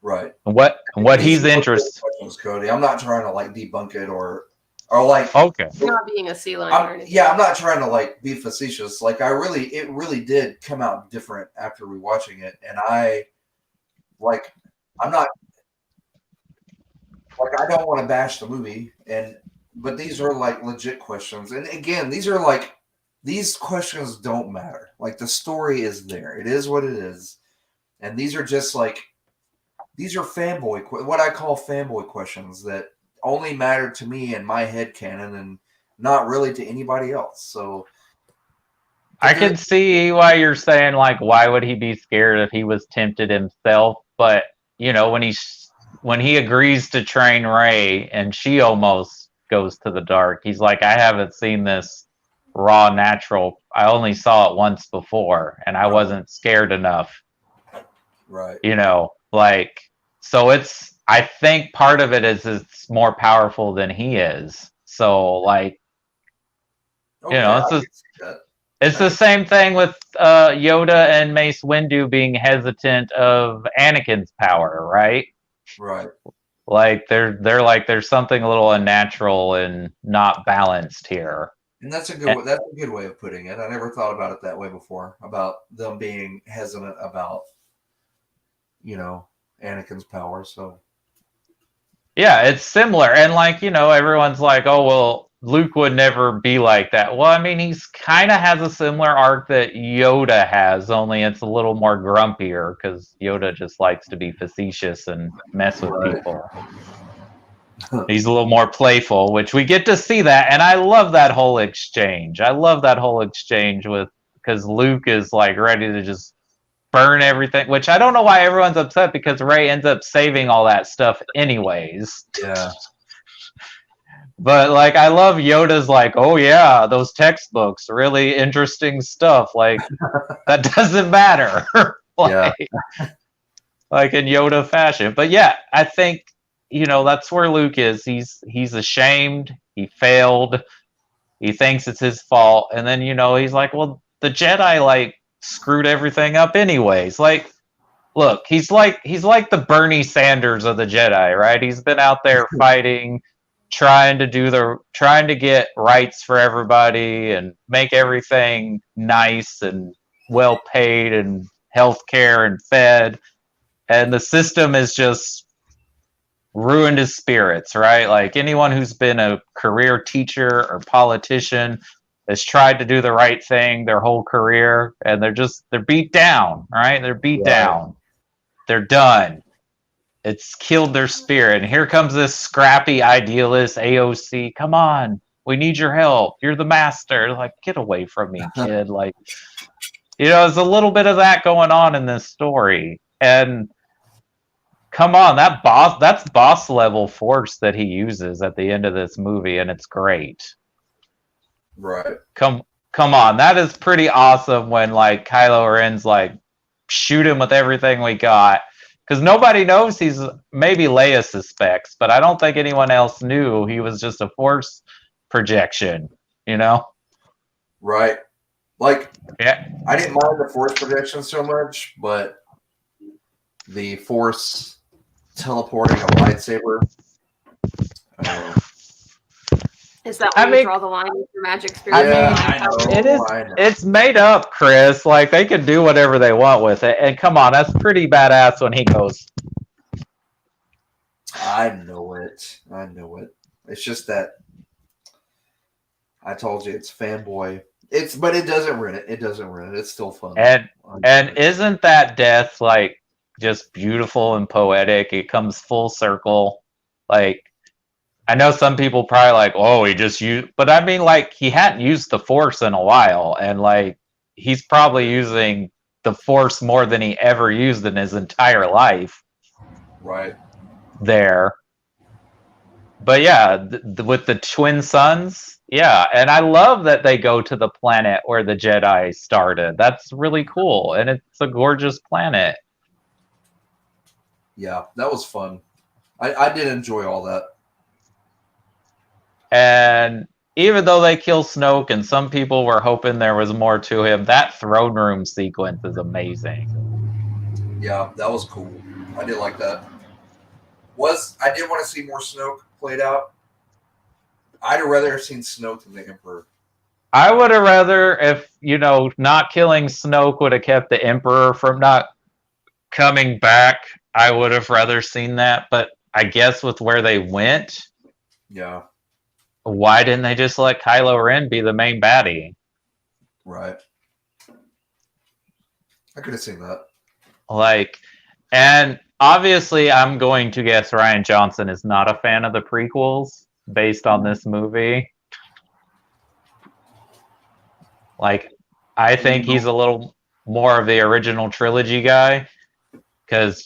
Right. And what he's interested. Cody, I'm not trying to like debunk it or like. Okay. You're not being a sea lion or anything. Yeah, I'm not trying to like be facetious. Like it really did come out different after rewatching it, and I don't want to bash the movie, but these are like legit questions, and again, these questions don't matter. Like the story is there; it is what it is, and these are just like these are what I call fanboy questions that only matter to me and my headcanon and not really to anybody else. So I can see why you're saying, like, why would he be scared if he was tempted himself? But, when he agrees to train Rey and she almost goes to the dark, he's like, I haven't seen this raw natural. I only saw it once before and I wasn't scared enough. Right. So I think part of it is it's more powerful than he is. So, like, okay, It's the same thing with Yoda and Mace Windu being hesitant of Anakin's power, right? Right. Like they're like there's something a little unnatural and not balanced here. And that's a good way of putting it. I never thought about it that way before, about them being hesitant about, Anakin's power. So Yeah, it's similar. And like, everyone's like, oh, well, Luke would never be like that. Well, I mean, he's kind of has a similar arc that Yoda has, only it's a little more grumpier because Yoda just likes to be facetious and mess with Right. people. He's a little more playful, which we get to see that. And I love that whole exchange. I love that whole exchange because Luke is like ready to just burn everything, which I don't know why everyone's upset because Rey ends up saving all that stuff anyways. Yeah. But like I love Yoda's like, oh yeah, those textbooks, really interesting stuff. Like that doesn't matter. like in Yoda fashion. But yeah, I think that's where Luke is. He's ashamed, he failed, he thinks it's his fault, and then he's like, well, the Jedi like screwed everything up anyways. Like, look, he's like the Bernie Sanders of the Jedi, right? He's been out there fighting, trying to get rights for everybody and make everything nice and well paid and healthcare and fed, and the system has just ruined his spirits, right? Like anyone who's been a career teacher or politician has tried to do the right thing their whole career, and they're beat down, right? They're beat down. They're done. It's killed their spirit. And here comes this scrappy idealist AOC. Come on, we need your help. You're the master. Like, get away from me, kid. Like, there's a little bit of that going on in this story. And come on, that's boss level force that he uses at the end of this movie, and it's great. Right. Come on, that is pretty awesome when like Kylo Ren's like, shoot him with everything we got. Because nobody knows maybe Leia suspects, but I don't think anyone else knew he was just a force projection, Right. Like, yeah. I didn't mind the force projection so much, but the force teleporting a lightsaber. Is that where you draw the line with your magic spirit? It's made up, Chris. Like they can do whatever they want with it. And come on, that's pretty badass when he goes. I know it. It's just that I told you it's fanboy. But it doesn't ruin it. It's still fun. And isn't that death like just beautiful and poetic? It comes full circle. Like I know some people probably like, oh, he just used, but I mean, like, he hadn't used the Force in a while, and like, he's probably using the Force more than he ever used in his entire life. Right. There. But yeah, with the twin suns, yeah, and I love that they go to the planet where the Jedi started. That's really cool, and it's a gorgeous planet. Yeah, that was fun. I did enjoy all that. And even though they kill Snoke and some people were hoping there was more to him, that throne room sequence is amazing. Yeah, that was cool. I did like that. I did want to see more Snoke played out. I'd have rather have seen Snoke than the Emperor. I would have rather if, not killing Snoke would have kept the Emperor from not coming back. I would have rather seen that, but I guess with where they went, yeah. Why didn't they just let Kylo Ren be the main baddie? Right. I could have seen that. Like, and obviously I'm going to guess Rian Johnson is not a fan of the prequels based on this movie. Like, I think he's a little more of the original trilogy guy. Because,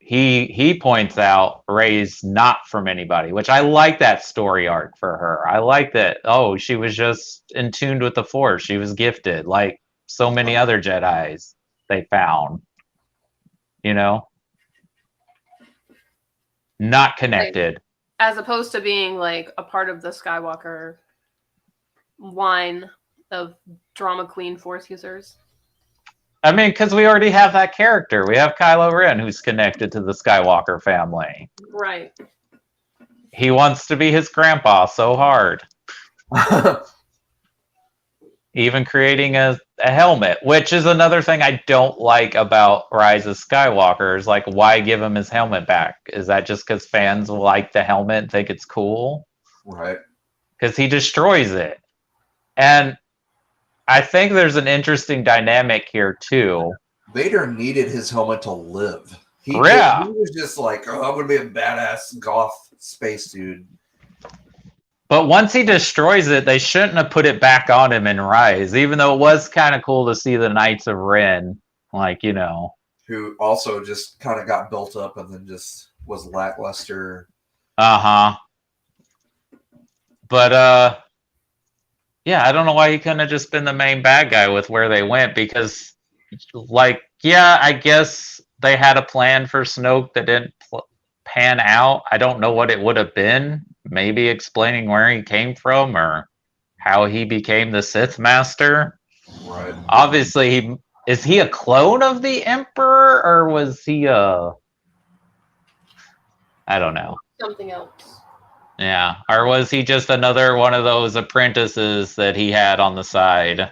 he points out Rey's not from anybody, which I like that story arc for her. I like that, she was just in tune with the Force. She was gifted, like so many other Jedis they found. Not connected. As opposed to being like a part of the Skywalker line of drama queen Force users. I mean, because we already have that character. We have Kylo Ren, who's connected to the Skywalker family. Right. He wants to be his grandpa so hard. Even creating a helmet, which is another thing I don't like about Rise of Skywalker, is like, why give him his helmet back? Is that just because fans like the helmet and think it's cool? Right. Because he destroys it. And I think there's an interesting dynamic here, too. Vader needed his helmet to live. He was just like, oh, I'm going to be a badass goth space dude. But once he destroys it, they shouldn't have put it back on him in Rise, even though it was kind of cool to see the Knights of Ren, like, you know. Who also just kind of got built up and then just was lackluster. Uh-huh. But, yeah, I don't know why he couldn't have just been the main bad guy with where they went, because, like, yeah, I guess they had a plan for Snoke that didn't pan out. I don't know what it would have been. Maybe explaining where he came from or how he became the Sith Master. Right. Obviously, is he a clone of the Emperor, or was he I don't know. Something else. Yeah, or was he just another one of those apprentices that he had on the side?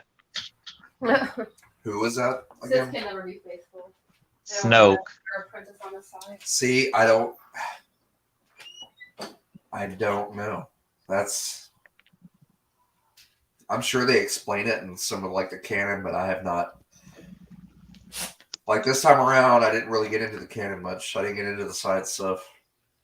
Who was that again? Sith can never be faithful. Snoke. Apprentice on the side. See, I don't know. I'm sure they explain it in some of like the canon, but I have not. Like this time around, I didn't really get into the canon much. I didn't get into the side stuff.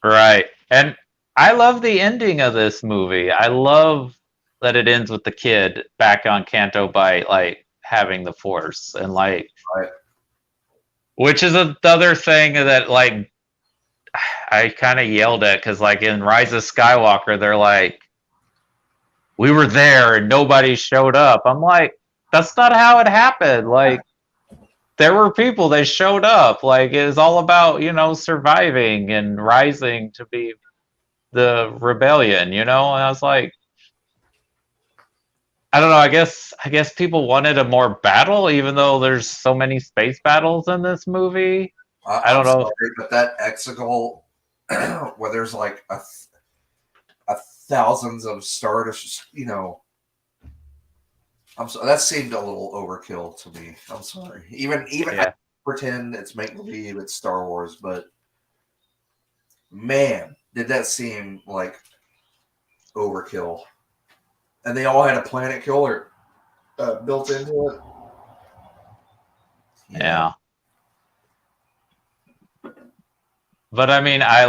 Right. And I love the ending of this movie. I love that it ends with the kid back on Canto Bight, like having the Force, and like, right. Which is another thing that like I kind of yelled at, because like in Rise of Skywalker, they're like, we were there and nobody showed up. I'm like, that's not how it happened. Like, there were people that showed up. Like, it was all about, you know, surviving and rising to be the rebellion, you know? And I was like, I don't know, I guess people wanted a more battle, even though there's so many space battles in this movie. I don't know. Sorry, but that Exegol, where there's like a thousands of stars, you know, that seemed a little overkill to me. I'm sorry. Even Yeah. I pretend it's make believe it's Star Wars, but man, did that seem like overkill. And they all had a planet killer built into it. Yeah. But I mean, I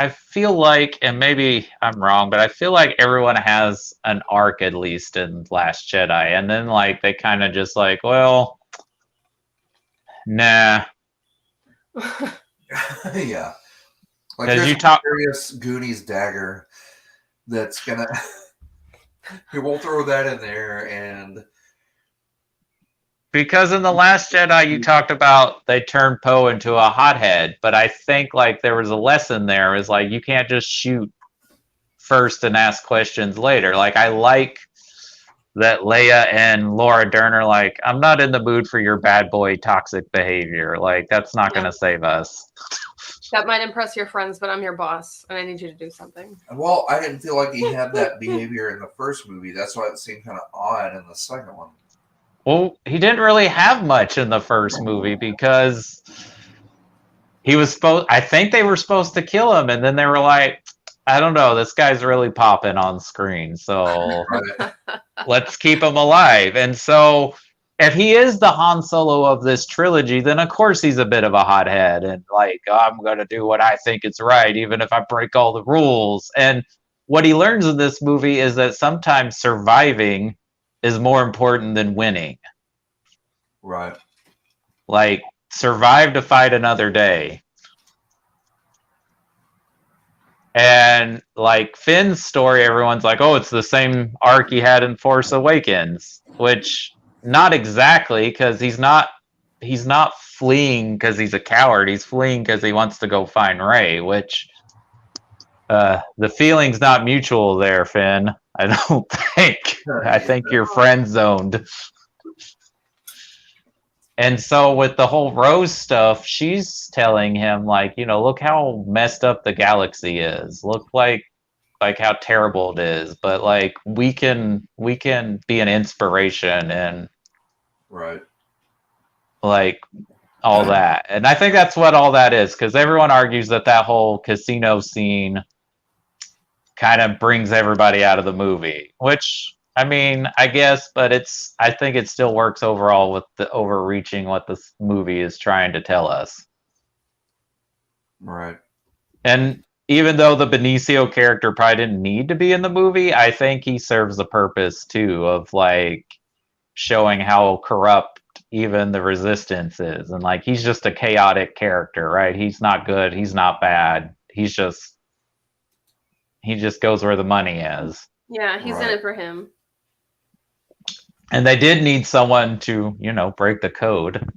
feel like, and maybe I'm wrong, but I feel like everyone has an arc, at least in Last Jedi, and then like they kind of just like, well, nah. Yeah. Like Because there's you a talk mysterious Goonies dagger that's gonna we'll throw that in there. And because in The Last Jedi you talked about they turned Poe into a hothead, but I think like there was a lesson there, is like you can't just shoot first and ask questions later. Like, I like that Leia and Laura Dern are like, I'm not in the mood for your bad boy toxic behavior. Like, that's not going to save us. That might impress your friends, but I'm your boss, and I need you to do something. well, I didn't feel like he had that behavior in the first movie. That's why it seemed kind of odd in the second one. Well, he didn't really have much in the first movie, because he was I think they were supposed to kill him, and then they were like, I don't know, this guy's really popping on screen, so let's keep him alive. And so if he is the Han Solo of this trilogy, then of course he's a bit of a hothead and like, I'm going to do what I think is right, even if I break all the rules. And what he learns in this movie is that sometimes surviving is more important than winning. Right. Like, survive to fight another day. And like Finn's story, everyone's like, oh, it's the same arc he had in Force Awakens, which not exactly, because he's not fleeing because he's a coward. He's fleeing because he wants to go find Rey, which the feeling's not mutual there, Finn. I don't think. I think you're friend zoned. And so with the whole Rose stuff, she's telling him like, look how messed up the galaxy is. Look like how terrible it is. But like we can be an inspiration and Right. like all that. And I think that's what all that is, because everyone argues that whole casino scene kind of brings everybody out of the movie, which I mean, I guess, but I think it still works overall with the overreaching what this movie is trying to tell us. Right. And even though the Benicio character probably didn't need to be in the movie, I think he serves a purpose too of like showing how corrupt even the resistance is. And like he's just a chaotic character, right? He's not good, he's not bad. He just goes where the money is. Yeah, he's in it for him. And they did need someone to, break the code.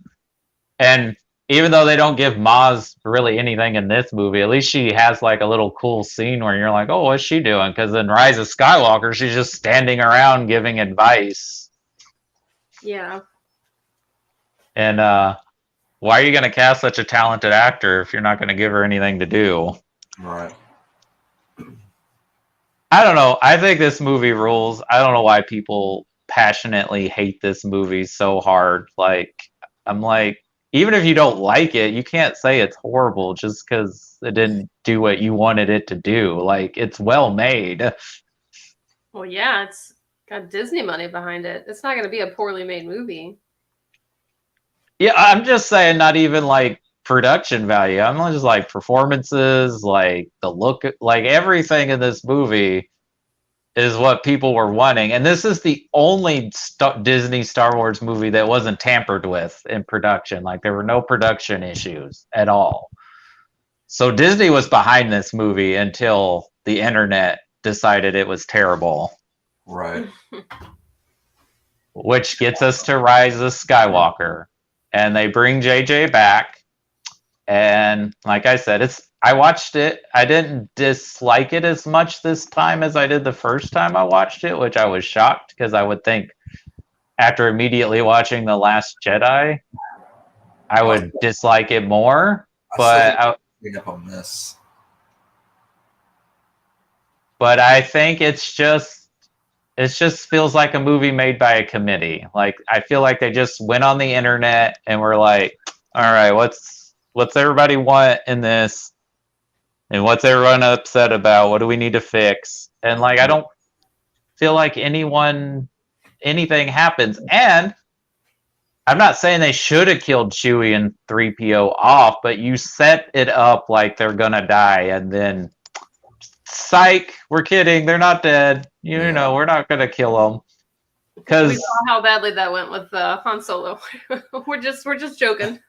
And even though they don't give Maz really anything in this movie, at least she has like a little cool scene where you're like, oh, what's she doing? Because in Rise of Skywalker, she's just standing around giving advice. Yeah. And why are you going to cast such a talented actor if you're not going to give her anything to do? Right. I don't know. I think this movie rules. I don't know why people passionately hate this movie so hard. Like, I'm like, even if you don't like it, you can't say it's horrible just because it didn't do what you wanted it to do. Like, it's well made. Well, yeah, it's got Disney money behind it. It's not going to be a poorly made movie. Yeah, I'm just saying, not even like production value. I'm just like performances, like the look, like everything in this movie is what people were wanting. And this is the only Disney Star Wars movie that wasn't tampered with in production. Like there were no production issues at all. So Disney was behind this movie until the internet decided it was terrible. Right. Which gets us to Rise of Skywalker. And they bring JJ back. And like I said, I watched it. I didn't dislike it as much this time as I did the first time I watched it, which I was shocked because I would think after immediately watching The Last Jedi, I would dislike it more. But up on this. But I think it just feels like a movie made by a committee. Like I feel like they just went on the internet and were like, all right, what's everybody want in this? And what's everyone upset about? What do we need to fix? And like I don't feel like anything happens. And I'm not saying they should have killed Chewie and 3PO off, but you set it up like they're gonna die and then psych, we're kidding, they're not dead. You know, we're not gonna kill them. Because we saw how badly that went with Han Solo. we're just joking.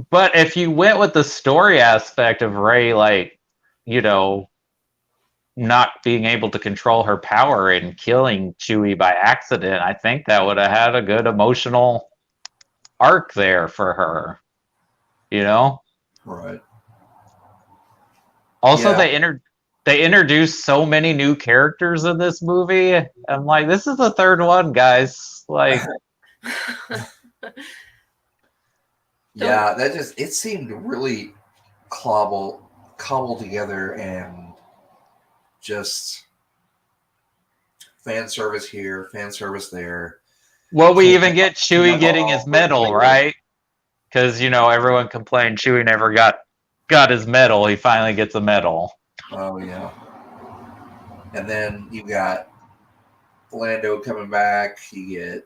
But if you went with the story aspect of Rey, like, not being able to control her power and killing Chewie by accident, I think that would have had a good emotional arc there for her. Right. Also, they introduced so many new characters in this movie. I'm like, this is the third one, guys. Like, yeah, it seemed really cobbled together and just fan service here, fan service there. Well, we even get Chewie getting his medal, right? Because, everyone complained Chewie never got his medal. He finally gets a medal. Oh, yeah. And then you got Lando coming back. You get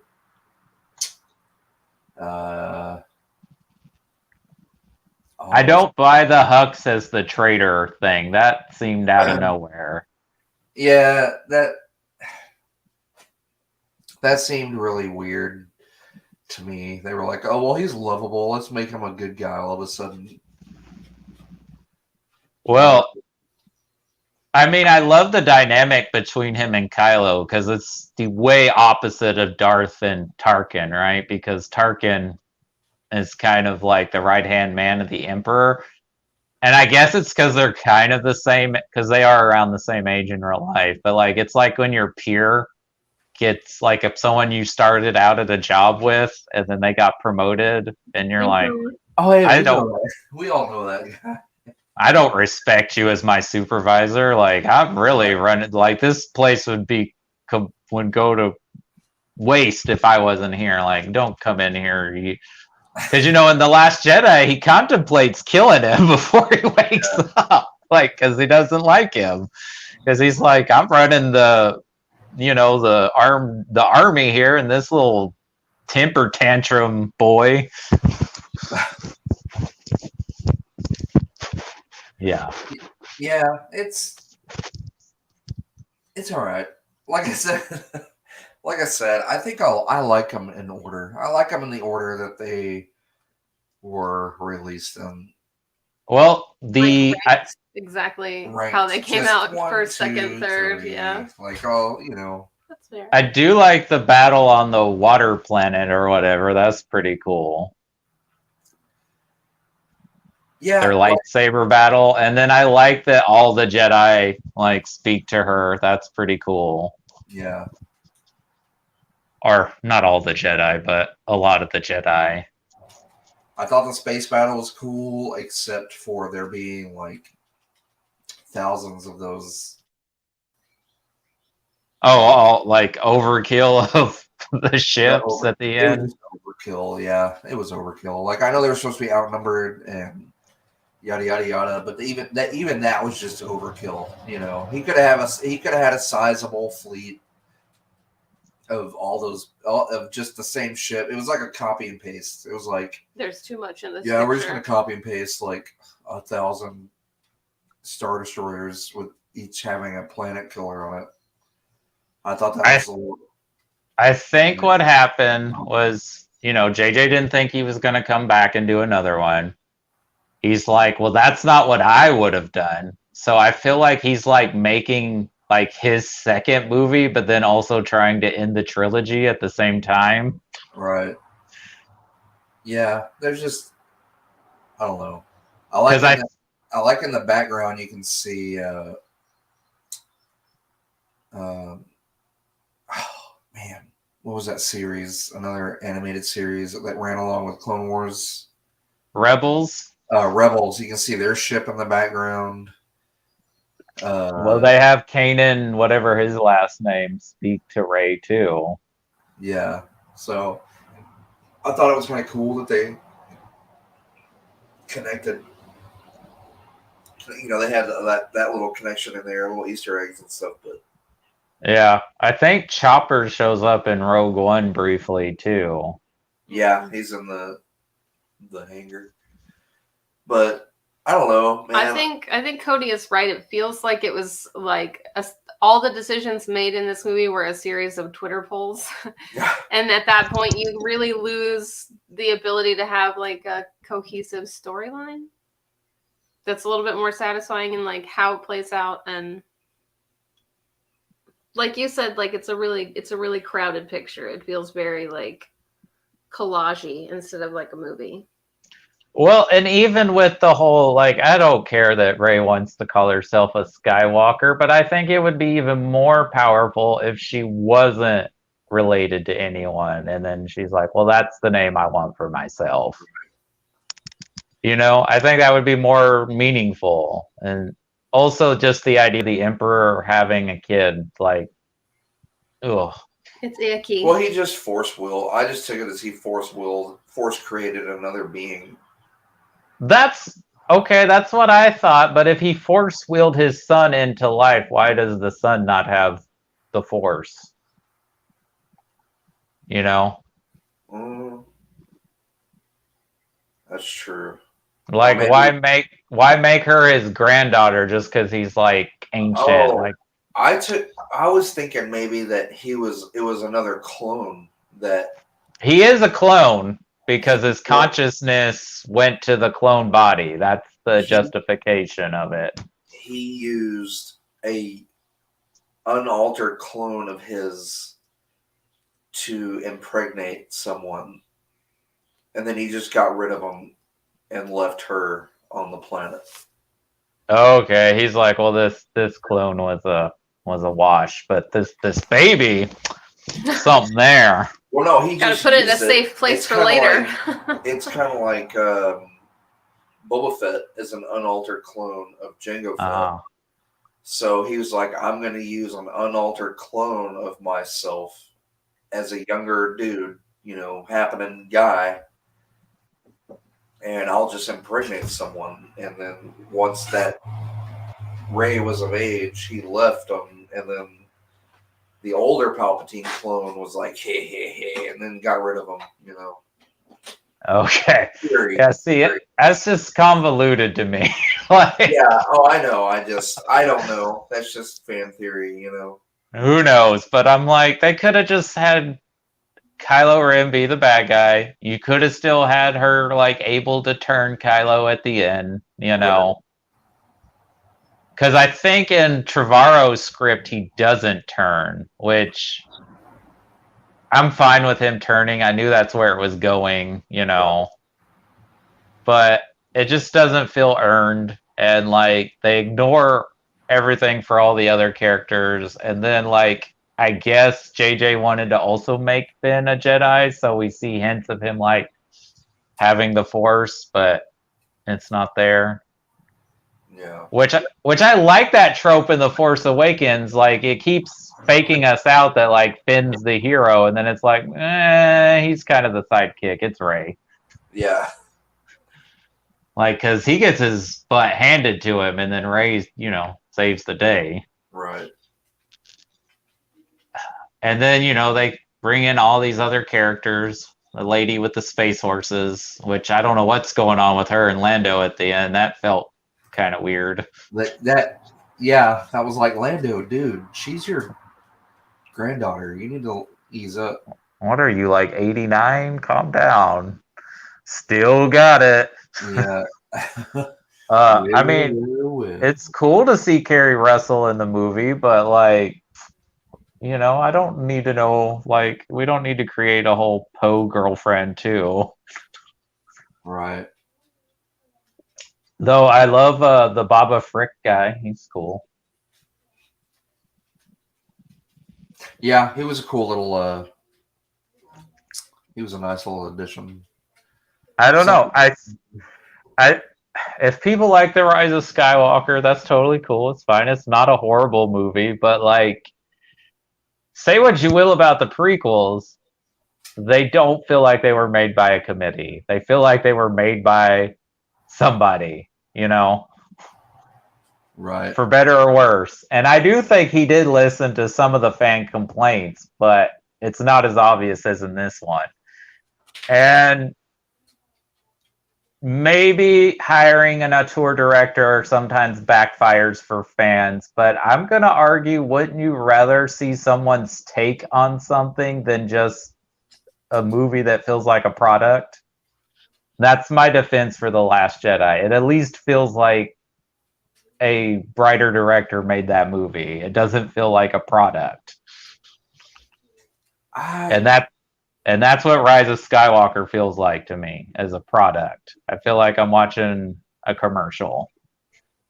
I don't buy the Hux as the traitor thing. That seemed out of nowhere. Yeah, that seemed really weird to me. They were like, oh, well, he's lovable. Let's make him a good guy all of a sudden. Well, I mean, I love the dynamic between him and Kylo because it's the way opposite of Darth and Tarkin, right? Because Tarkin is kind of like the right-hand man of the Emperor. And I guess it's because they're kind of the same, because they are around the same age in real life. But like, it's like when your peer gets like if someone you started out at a job with, and then they got promoted, and you're like, Oh, hey, I we don't, know that. We all know that guy. I don't respect you as my supervisor. Like, I'm really running. Like, this place would go to waste if I wasn't here. Like, don't come in here. Because in The Last Jedi, he contemplates killing him before he wakes up, like because he doesn't like him. Because he's like, I'm running the army here, and this little temper tantrum boy. Yeah. Yeah, it's all right. Like I said, I think I like them in order. I like them in the order that they were released in. Well, exactly Ranked. how they came Just out 1, first, 2, second, third. 3. Yeah, Like all that's fair. I do like the battle on the water planet or whatever. That's pretty cool. Yeah, Their lightsaber battle, and then I like that all the Jedi like speak to her. That's pretty cool. Yeah. Or not all the Jedi, but a lot of the Jedi. I thought the space battle was cool, except for there being like thousands of those. Oh, like overkill of the ships at the end. It was overkill, yeah. It was overkill. Like I know they were supposed to be outnumbered and yada yada yada, but even that was just overkill. He could have had a sizable fleet of of just the same ship. It was like a copy and paste. It was like there's too much in this. Yeah, we're just gonna copy and paste like 1,000 Star Destroyers with each having a planet killer on it. I thought that was a little. I think what happened was, JJ didn't think he was going to come back and do another one. He's like, well, that's not what I would have done. So I feel like he's like making like his second movie, but then also trying to end the trilogy at the same time. Right. Yeah, there's just, I don't know. I like in the background you can see. Oh man, what was that series? Another animated series that ran along with Clone Wars. Rebels. Rebels. You can see their ship in the background. Well, they have Kanan, whatever his last name, speak to Rey too. Yeah. So I thought it was kind of cool that they connected. They had that little connection in there, little Easter eggs and stuff. But yeah, I think Chopper shows up in Rogue One briefly too. Yeah, he's in the hangar. But I don't know, man. I think Cody is right. It feels like it was like all the decisions made in this movie were a series of Twitter polls. Yeah. And at that point, you really lose the ability to have like a cohesive storyline that's a little bit more satisfying in like how it plays out. And like you said, like it's a really crowded picture. It feels very like collage-y instead of like a movie. Well, and even with the whole, like, I don't care that Rey wants to call herself a Skywalker, but I think it would be even more powerful if she wasn't related to anyone. And then she's like, well, that's the name I want for myself. I think that would be more meaningful. And also just the idea of the Emperor having a kid, like, ugh. It's icky. Well, he just force will. I just took it as he force created another being. That's okay. That's what I thought. But if he force willed his son into life, why does the son not have the Force? That's true. Like, why make her his granddaughter just because he's like ancient? Oh, like, I was thinking maybe that it was another clone that he is a clone. Because his consciousness went to the clone body. That's the justification of it. He used a unaltered clone of his to impregnate someone. And then he just got rid of him and left her on the planet. Okay, he's like, well, this clone was a wash, but this baby, something there. Well, no, he Gotta just put it in a used safe place It's for kinda later. It's kind of like Boba Fett is an unaltered clone of Jango Fett. Oh, So he was like, I'm going to use an unaltered clone of myself as a younger dude, happening guy, and I'll just impregnate someone. And then once that Rey was of age, he left him, and then the older Palpatine clone was like, hey, and then got rid of him, okay. Theory. Yeah, see, that's just convoluted to me. Like, Yeah, I know. I don't know. That's just fan theory, who knows? But I'm like, they could have just had Kylo Ren be the bad guy. You could have still had her like able to turn Kylo at the end, Because I think in Trevorrow's script he doesn't turn, which I'm fine with him turning. I knew that's where it was going, But it just doesn't feel earned, and like they ignore everything for all the other characters, and then like I guess JJ wanted to also make Finn a Jedi, so we see hints of him like having the Force, but it's not there. Yeah. Which I like that trope in The Force Awakens. Like it keeps faking us out that like Finn's the hero, and then it's like, he's kind of the sidekick. It's Rey. Yeah. Like, because he gets his butt handed to him, and then Rey, saves the day. Right. And then, they bring in all these other characters. The lady with the space horses, which I don't know what's going on with her and Lando at the end. That felt kind of weird. Yeah, that was like, Lando, dude, she's your granddaughter. You need to ease up. What are you, like 89? Calm down. Still got it. Yeah. I mean, it's cool to see Carrie Russell in the movie, but like, I don't need to know. Like, we don't need to create a whole Poe girlfriend too. Right. Though I love the Baba Frick guy. He's cool. Yeah, he was a cool little. He was a nice little addition. I don't know. I if people like The Rise of Skywalker, that's totally cool. It's fine. It's not a horrible movie, but like, say what you will about the prequels, they don't feel like they were made by a committee. They feel like they were made by somebody, Right. For better or worse. And I do think he did listen to some of the fan complaints, but it's not as obvious as in this one. And maybe hiring an auteur director sometimes backfires for fans, but I'm going to argue, wouldn't you rather see someone's take on something than just a movie that feels like a product? That's my defense for The Last Jedi. It at least feels like a brighter director made that movie. It doesn't feel like a product. And that's what Rise of Skywalker feels like to me, as a product. I feel like I'm watching a commercial.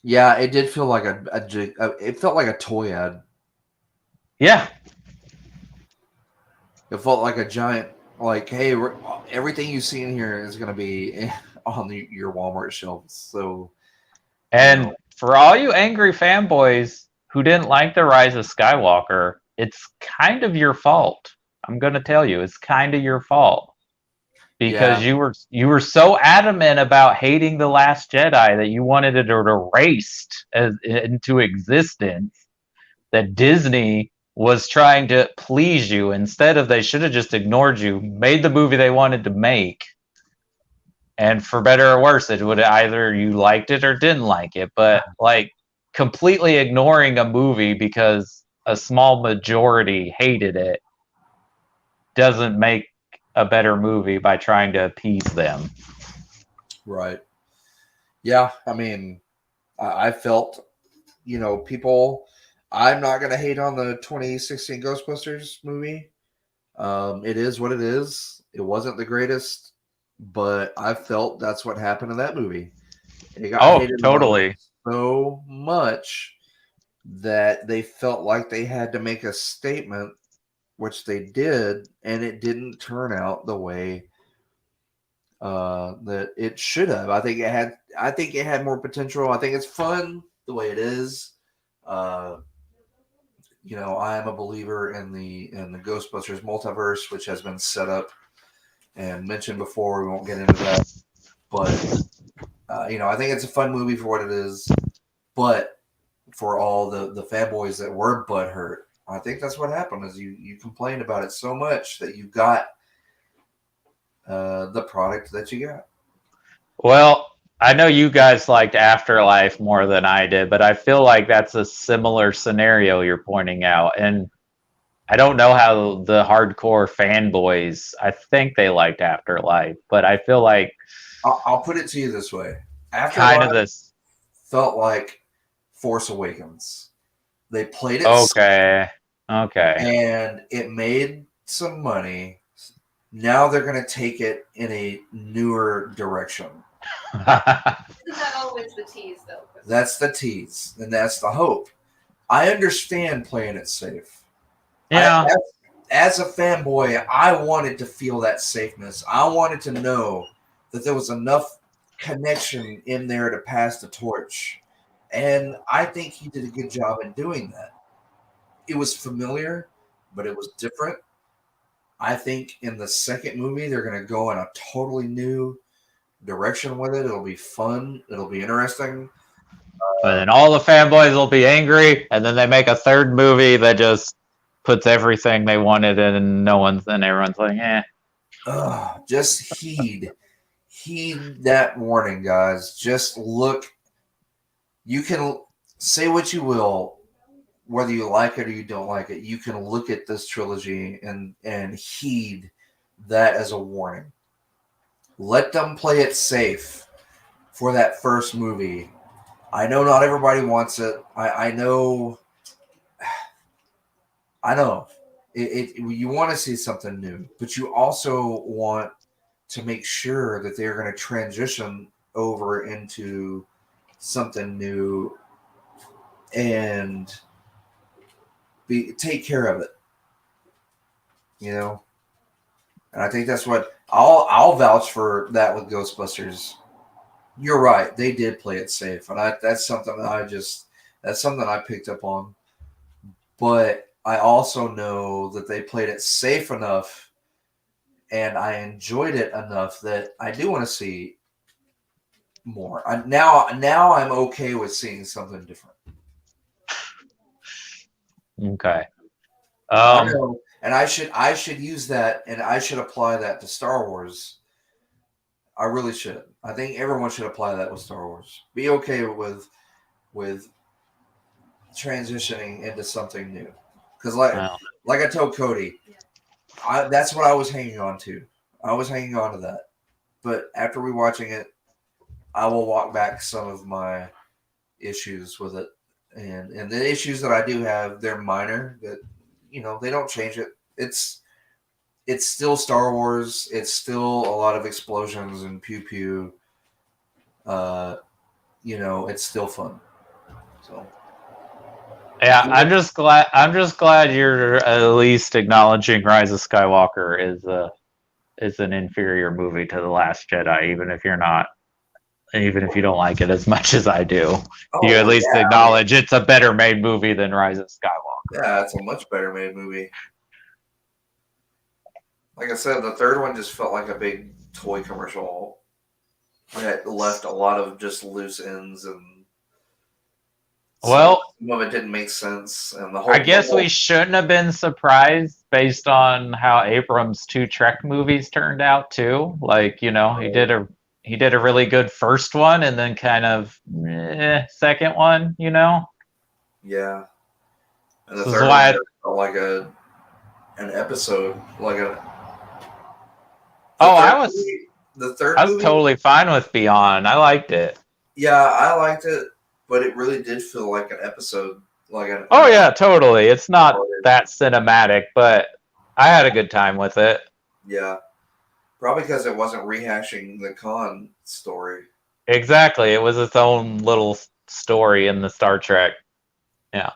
Yeah, it did feel like it felt like a toy ad. Yeah. It felt like a giant, like, hey, everything you see in here is going to be on your Walmart shelves. So, and for all you angry fanboys who didn't like The Rise of Skywalker, it's kind of your fault. I'm going to tell you, it's kind of your fault. Because you were so adamant about hating The Last Jedi that you wanted it erased into existence, that Disney was trying to please you instead of, they should have just ignored you, made the movie they wanted to make. And for better or worse, it would either you liked it or didn't like it. But like, completely ignoring a movie because a small majority hated it doesn't make a better movie by trying to appease them. Right. Yeah, I mean, I felt, people, I'm not going to hate on the 2016 Ghostbusters movie. It is what it is. It wasn't the greatest, but I felt that's what happened in that movie. It got hated totally. so much that they felt like they had to make a statement, which they did, and it didn't turn out the way that it should have. I think it had more potential. I think it's fun the way it is. I am a believer in the Ghostbusters multiverse, which has been set up and mentioned before. We won't get into that, but I think it's a fun movie for what it is. But for all the fanboys that were butthurt, I think that's what happened. Is you complained about it so much that you got the product that you got. Well, I know you guys liked Afterlife more than I did, but I feel like that's a similar scenario you're pointing out. And I don't know how the hardcore fanboys, I think they liked Afterlife, but I feel like I'll put it to you this way. kind of this. Felt like Force Awakens. They played it Okay. and it made some money. Now they're going to take it in a newer direction. Isn't that always the tease, though? That's the tease, and that's the hope. I understand playing it safe. Yeah. As a fanboy, I wanted to feel that safeness. I wanted to know that there was enough connection in there to pass the torch. And I think he did a good job in doing that. It was familiar, but it was different. I think in the second movie, they're going to go in a totally new direction with it. It'll be fun. It'll be interesting. And then all the fanboys will be angry, and then they make a third movie that just puts everything they wanted in, and everyone's like, eh. Just heed that warning, guys. Just look. You can say what you will, whether you like it or you don't like it. You can look at this trilogy and heed that as a warning. Let them play it safe for that first movie. I know not everybody wants it. I know. You want to see something new, but you also want to make sure that they're going to transition over into something new and take care of it. And I think that's what I'll vouch for that with Ghostbusters. You're right. They did play it safe. And that's something I picked up on. But I also know that they played it safe enough and I enjoyed it enough that I do want to see more. Now I'm okay with seeing something different. Okay. I know, and I should use that, and I should apply that to Star Wars. I really should. I think everyone should apply that with Star Wars. Be okay with transitioning into something new, because like I told Cody, that's what I was hanging on to. I was hanging on to that, but after rewatching it, I will walk back some of my issues with it, and the issues that I do have, they're minor. That they don't change it. It's still Star Wars. It's still a lot of explosions and pew pew. It's still fun. So. Yeah, I'm just glad you're at least acknowledging Rise of Skywalker is an inferior movie to The Last Jedi, even if you don't like it as much as I do. You at least acknowledge it's a better made movie than Rise of Skywalker. Yeah, it's a much better made movie. Like I said, the third one just felt like a big toy commercial. It left a lot of just loose ends, and some of it didn't make sense. And I guess we shouldn't have been surprised based on how Abrams' 2 Trek movies turned out too. Like, he did a really good first one, and then kind of second one. Yeah. And the third one felt like an episode, like a. I was totally fine with Beyond. I liked it. Yeah, I liked it, but it really did feel like an episode. Yeah, totally. It's not that cinematic, but I had a good time with it. Yeah. Probably because it wasn't rehashing the Khan story. Exactly. It was its own little story in the Star Trek. Yeah.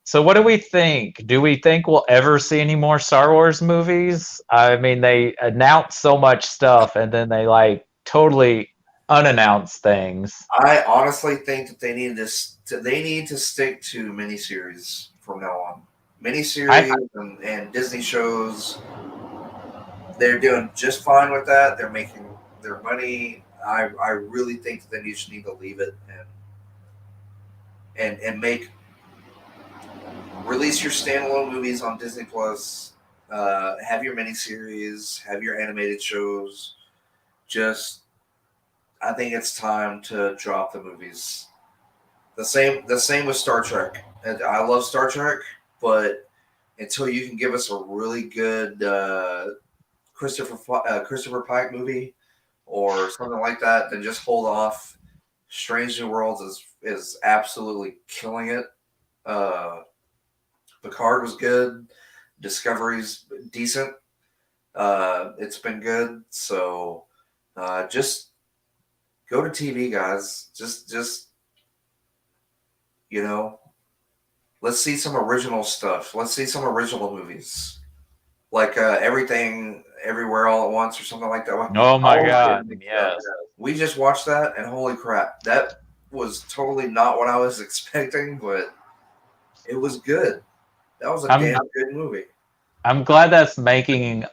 So what do we think? Do we think we'll ever see any more Star Wars movies? I mean, they announce so much stuff and then they like totally unannounce things. I honestly think that they need to stick to miniseries from now on. Miniseries and Disney shows, they're doing just fine with that. They're making their money. I really think that they just need to leave it and release your standalone movies on Disney Plus. Have your miniseries, have your animated shows. I think it's time to drop the movies. The same with Star Trek. And I love Star Trek, but until you can give us a really good Christopher Pike movie or something like that, then just hold off. Strange New Worlds is absolutely killing it. Picard was good. Discovery's decent. It's been good. So just go to TV, guys. Just let's see some original stuff. Let's see some original movies, like Everything Everywhere All at Once or something like that. Oh my God! Yes, we just watched that, and holy crap, that was totally not what I was expecting, but it was good. That was a damn good movie. I'm glad that's making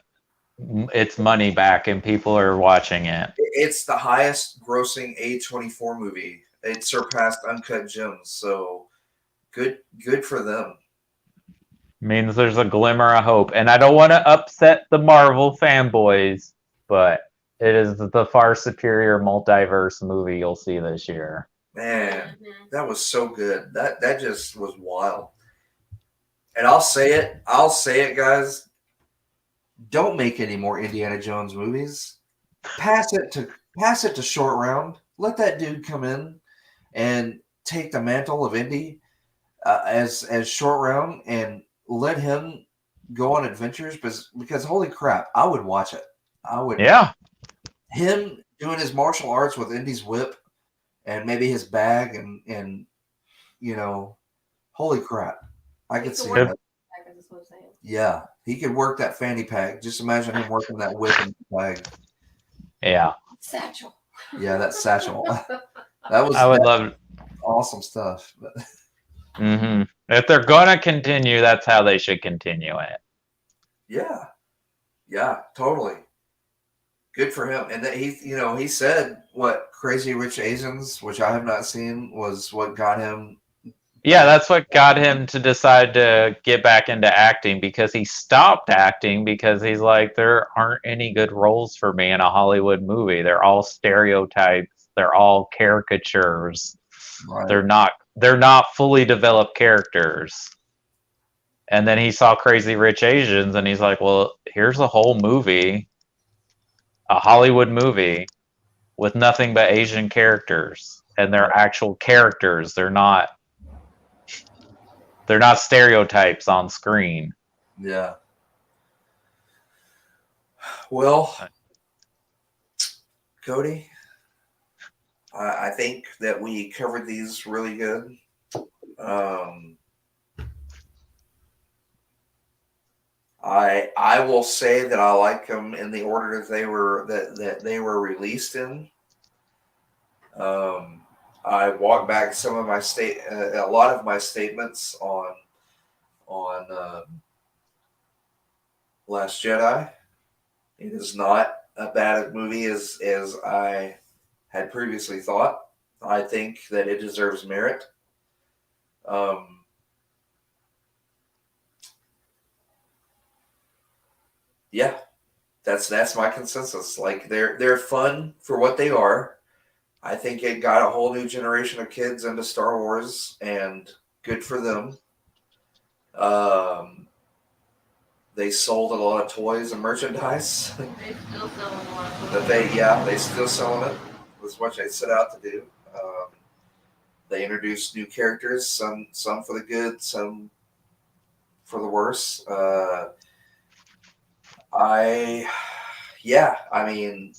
its money back and people are watching it. It's the highest grossing A24 movie. It surpassed Uncut Gems, so good for them. Means there's a glimmer of hope. And I don't want to upset the Marvel fanboys, but it is the far superior multiverse movie you'll see this year. Man, that was so good. That just was wild. And I'll say it, guys. Don't make any more Indiana Jones movies. Pass it to Short Round. Let that dude come in and take the mantle of Indy as Short Round and let him go on adventures. Because holy crap, I would watch it. I would. Yeah. Him doing his martial arts with Indy's whip and maybe his bag and holy crap. I could see that. Yeah, he could work that fanny pack. Just imagine him working that whip and bag. Yeah. Satchel. Yeah, that satchel. I would love awesome stuff. Mm-hmm. If they're gonna continue, that's how they should continue it. Yeah, totally. Good for him. And that he said what Crazy Rich Asians, which I have not seen, was what got him. Yeah, that's what got him to decide to get back into acting, because he stopped acting because he's like, there aren't any good roles for me in a Hollywood movie. They're all stereotypes. They're all caricatures. Right. They're not fully developed characters. And then he saw Crazy Rich Asians and he's like, well, here's a whole movie, a Hollywood movie with nothing but Asian characters, and they're actual characters. They're not stereotypes on screen. Yeah. Well, Cody, I think that we covered these really good. I will say that I like them in the order that they were released in. I walk back some of my a lot of my statements on Last Jedi. It is not a bad movie as I had previously thought. I think that it deserves merit. Yeah, that's my consensus. Like they're fun for what they are. I think it got a whole new generation of kids into Star Wars, and good for them. They sold a lot of toys and merchandise. They still selling a lot of toys. They still selling it. That's what they set out to do. They introduced new characters, some for the good, some for the worse. I mean,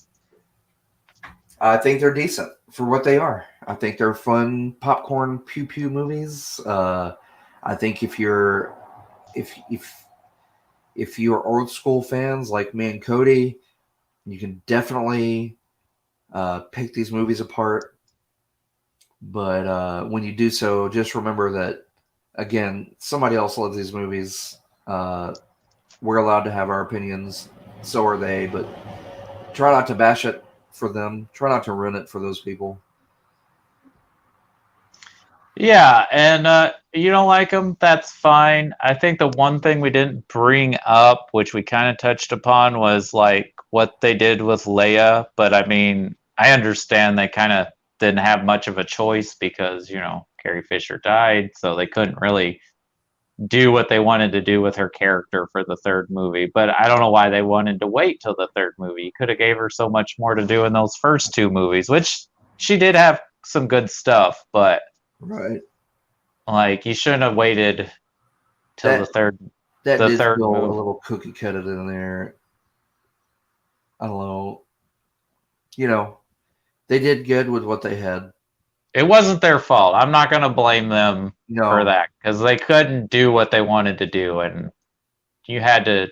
I think they're decent for what they are. I think they're fun popcorn pew pew movies. I think if you're old school fans like me and Cody, you can definitely pick these movies apart. But when you do so, just remember that again, somebody else loves these movies. We're allowed to have our opinions, so are they. But try not to bash it for them. Try not to ruin it for those people. Yeah, and you don't like them, that's fine. I think the one thing we didn't bring up, which we kind of touched upon, was like what they did with Leia. But I mean, I understand they kind of didn't have much of a choice because, Carrie Fisher died, so they couldn't really do what they wanted to do with her character for the third movie. But I don't know why they wanted to wait till the third movie. You could have gave her so much more to do in those first two movies, which she did have some good stuff, but Right. like you shouldn't have waited till the third did feel movie. a little cookie cutted in there. I don't know. They did good with what they had. It wasn't their fault. I'm not going to blame them for No, that because they couldn't do what they wanted to do, and you had to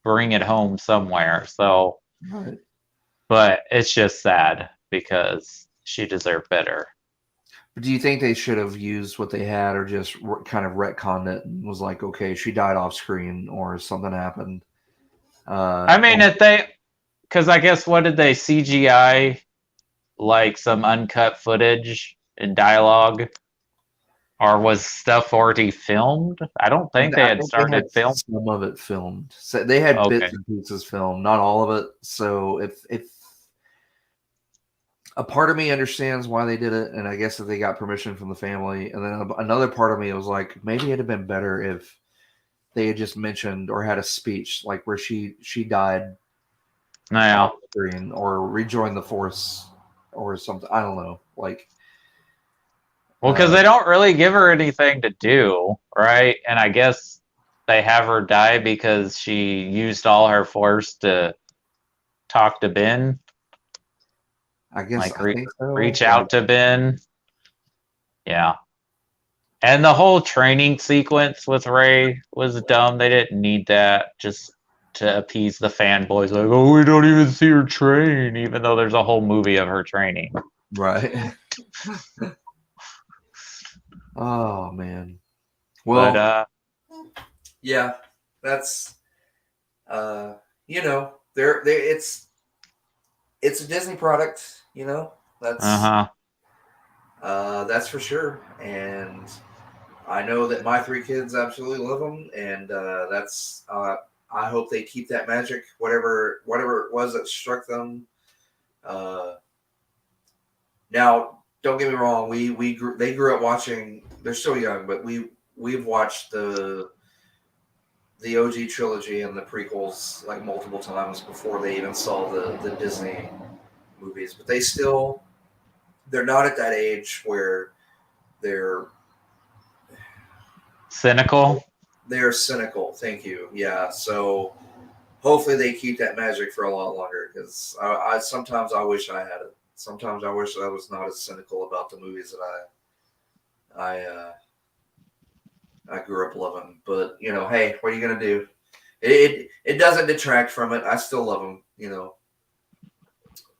bring it home somewhere. So, right. but it's just sad because she deserved better. But do you think they should have used what they had, or just kind of retconned it and was like, okay, she died off screen, or something happened? I mean, because I guess what did they CGI like some uncut footage and dialogue, or was stuff already filmed? I don't think they had started filming. Some of it filmed. So they had bits and pieces filmed, not all of it. So if a part of me understands why they did it, and I guess if they got permission from the family, and then another part of me was like, maybe it'd have been better if they had just mentioned or had a speech like where she died, or rejoined the Force or something. I don't know, like. Well, because they don't really give her anything to do, right? And I guess they have her die because she used all her force to talk to Ben. I guess like I think so. Reach out to Ben. Yeah. And the whole training sequence with Rey was dumb. They didn't need that just to appease the fanboys. Like, oh, we don't even see her train, even though there's a whole movie of her training. Right. Oh man. Well, but yeah, that's it's a Disney product, that's for sure. And I know that my three kids absolutely love them, and that's I hope they keep that magic, whatever it was that struck them. Now, don't get me wrong. They grew up watching. They're still young, but we've watched the OG trilogy and the prequels like multiple times before they even saw the Disney movies. But they're not at that age where they're cynical. They're cynical. Thank you. Yeah. So hopefully they keep that magic for a lot longer, because I sometimes I wish I had it. Sometimes I wish I was not as cynical about the movies that I grew up loving. But hey, what are you gonna do? It doesn't detract from it. I still love them.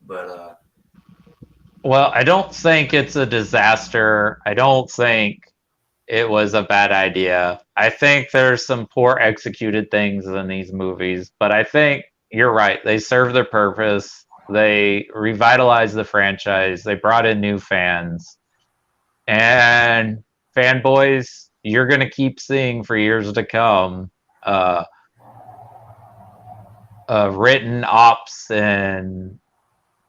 But well, I don't think it's a disaster. I don't think it was a bad idea. I think there's some poor executed things in these movies, but I think you're right. They serve their purpose. They revitalized the franchise. They brought in new fans. And fanboys, you're going to keep seeing for years to come written ops and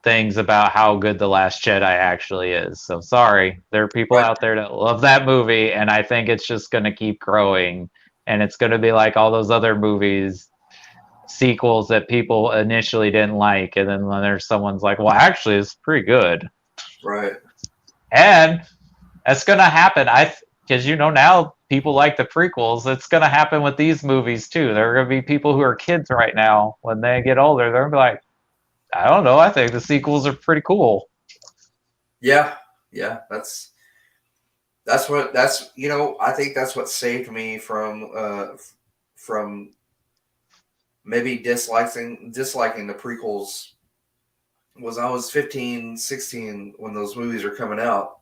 things about how good The Last Jedi actually is. So sorry, there are people out there that love that movie, and I think it's just going to keep growing, and it's going to be like all those other movies, sequels that people initially didn't like, and then when there's someone's like, well, actually it's pretty good. Right. And that's going to happen. Because now people like the prequels. It's going to happen with these movies too. There are going to be people who are kids right now. When they get older, they're going to be like, I don't know. I think the sequels are pretty cool. Yeah, Yeah, that's I think that's what saved me from maybe disliking the prequels. Was I was 15, 16 when those movies are coming out,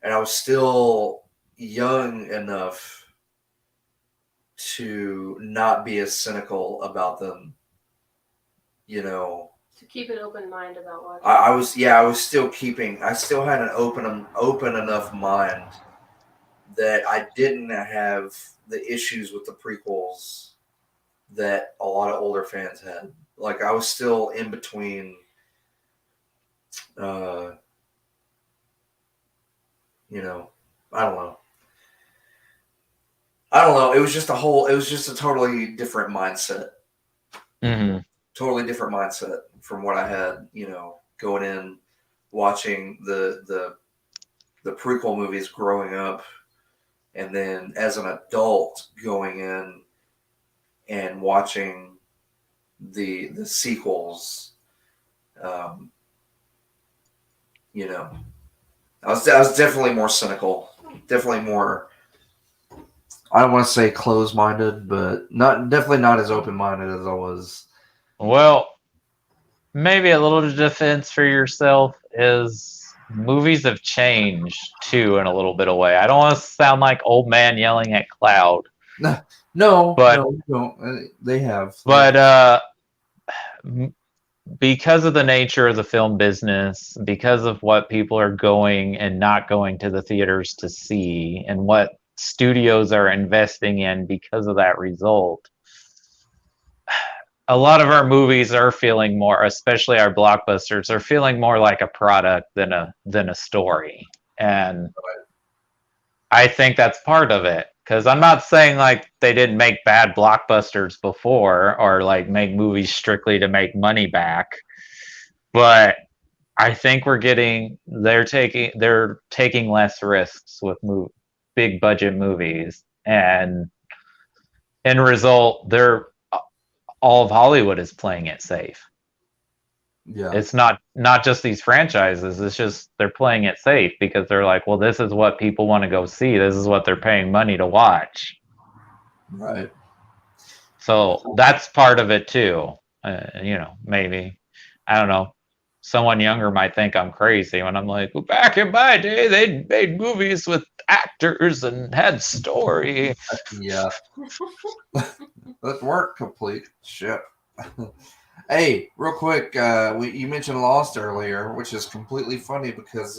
and I was still young enough to not be as cynical about them. To keep an open mind about watching. I still had an open enough mind that I didn't have the issues with the prequels that a lot of older fans had. Like, I was still in between, I don't know. It was just a totally different mindset. Mm-hmm. Totally different mindset from what I had, going in, watching the prequel movies growing up, and then as an adult going in and watching the sequels. I was definitely more cynical, definitely more. I don't want to say closed-minded, but definitely not as open-minded as I was. Well, maybe a little defense for yourself is movies have changed too in a little bit of way. I don't want to sound like old man yelling at cloud. No, but don't. They have. But because of the nature of the film business, because of what people are going and not going to the theaters to see, and what studios are investing in because of that result, a lot of our movies are feeling more, especially our blockbusters, are feeling more like a product than a story. And I think that's part of it. Because I'm not saying like they didn't make bad blockbusters before, or like make movies strictly to make money back. But I think they're taking less risks with big budget movies, and in result, all of Hollywood is playing it safe. Yeah. It's not just these franchises. It's just they're playing it safe because they're like, well, this is what people want to go see. This is what they're paying money to watch. Right. So that's part of it too. Maybe, I don't know. Someone younger might think I'm crazy when I'm like, well, back in my day, they made movies with actors and had story. Yeah. That weren't complete. Shit. Hey, real quick, you mentioned Lost earlier, which is completely funny because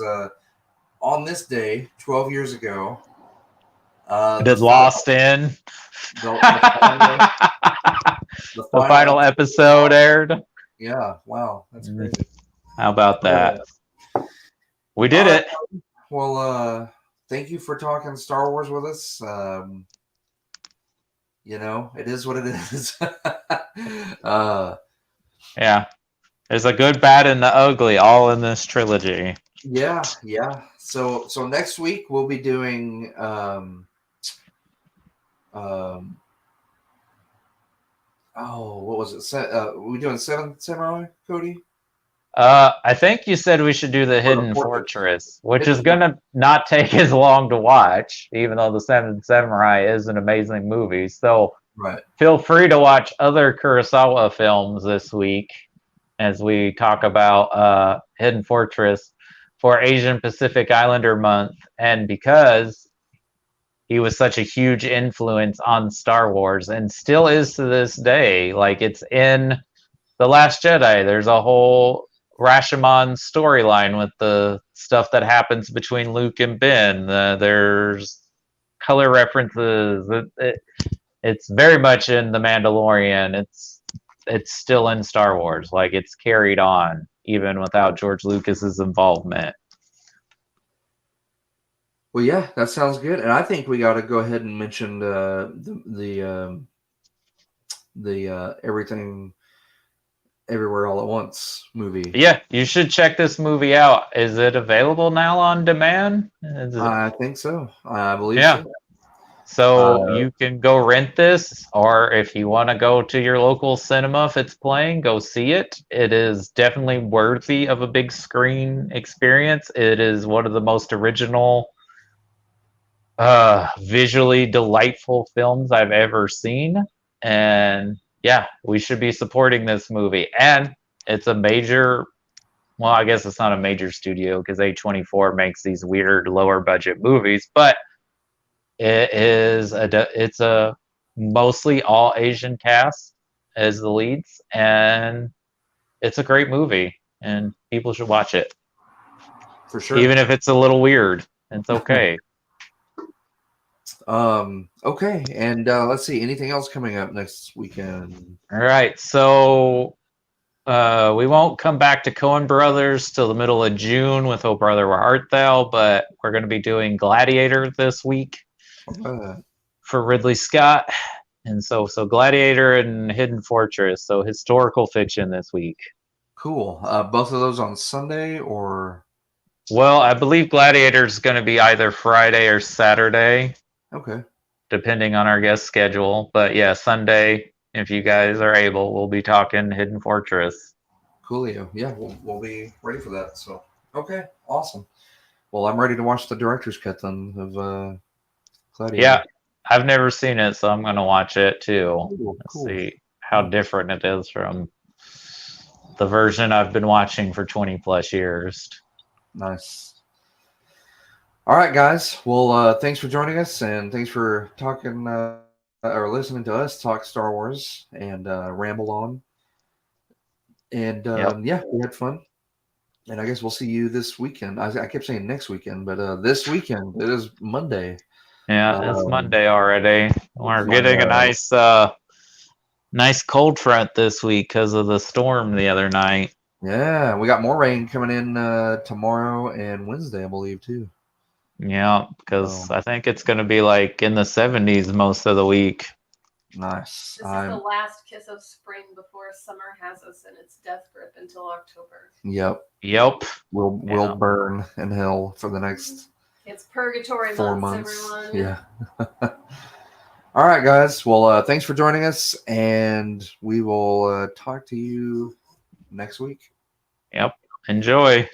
on this day, 12 years ago, Did Lost in? The final episode aired. Yeah, wow, that's crazy. How about that? We did it. Well, thank you for talking Star Wars with us. It is what it is. Yeah, there's a good, bad, and the ugly, all in this trilogy. Yeah. So next week we'll be doing what was it? We doing Seventh Samurai, Cody? I think you said we should do the Hidden Fortress, which is gonna not take as long to watch, even though the Seventh Samurai is an amazing movie. So feel free to watch other Kurosawa films this week as we talk about Hidden Fortress for Asian Pacific Islander Month, and because he was such a huge influence on Star Wars and still is to this day. Like, it's in The Last Jedi. There's a whole Rashomon storyline with the stuff that happens between Luke and Ben. There's color references. It's very much in The Mandalorian. It's still in Star Wars. Like, it's carried on even without George Lucas's involvement. Well, yeah, that sounds good, and I think we got to go ahead and mention the Everything Everywhere All at Once movie. Yeah, you should check this movie out. Is it available now on demand? I think so. I believe so. So you can go rent this, or if you want to go to your local cinema, if it's playing, go see it. It is definitely worthy of a big screen experience. It is one of the most original, visually delightful films I've ever seen. And yeah, we should be supporting this movie. And it's a major, well, I guess it's not a major studio because A24 makes these weird lower budget movies, but it's a mostly all Asian cast as the leads, and it's a great movie, and people should watch it, For sure. even if it's a little weird. It's okay. Okay, and let's see. Anything else coming up next weekend? All right, so we won't come back to Coen Brothers till the middle of June with Oh Brother Where Art Thou, but we're going to be doing Gladiator this week for Ridley Scott. And so Gladiator and Hidden Fortress, so historical fiction this week. Cool. Both of those on Sunday or? Well, I believe Gladiator is going to be either Friday or Saturday. Okay. Depending on our guest schedule. But yeah, Sunday, if you guys are able, we'll be talking Hidden Fortress. Coolio. Yeah, we'll be ready for that. So, okay, awesome. Well, I'm ready to watch the director's cut then of Gladiator. Yeah, I've never seen it, so I'm going to watch it too. Cool. See how different it is from the version I've been watching for 20 plus years. Nice. All right, guys. Well, thanks for joining us, and thanks for talking or listening to us talk Star Wars and ramble on. And yeah, we had fun. And I guess we'll see you this weekend. I kept saying next weekend, but this weekend, it is Monday. Yeah, it's Monday already. We're getting a nice cold front this week because of the storm the other night. Yeah, we got more rain coming in tomorrow and Wednesday, I believe, too. Yeah, because I think it's going to be like in the 70s most of the week. Nice. This is the last kiss of spring before summer has us in its death grip until October. Yep. We'll burn in hell for the next It's purgatory 4 months. Everyone. Yeah. All right, guys. Well, thanks for joining us, and we will talk to you next week. Yep. Enjoy.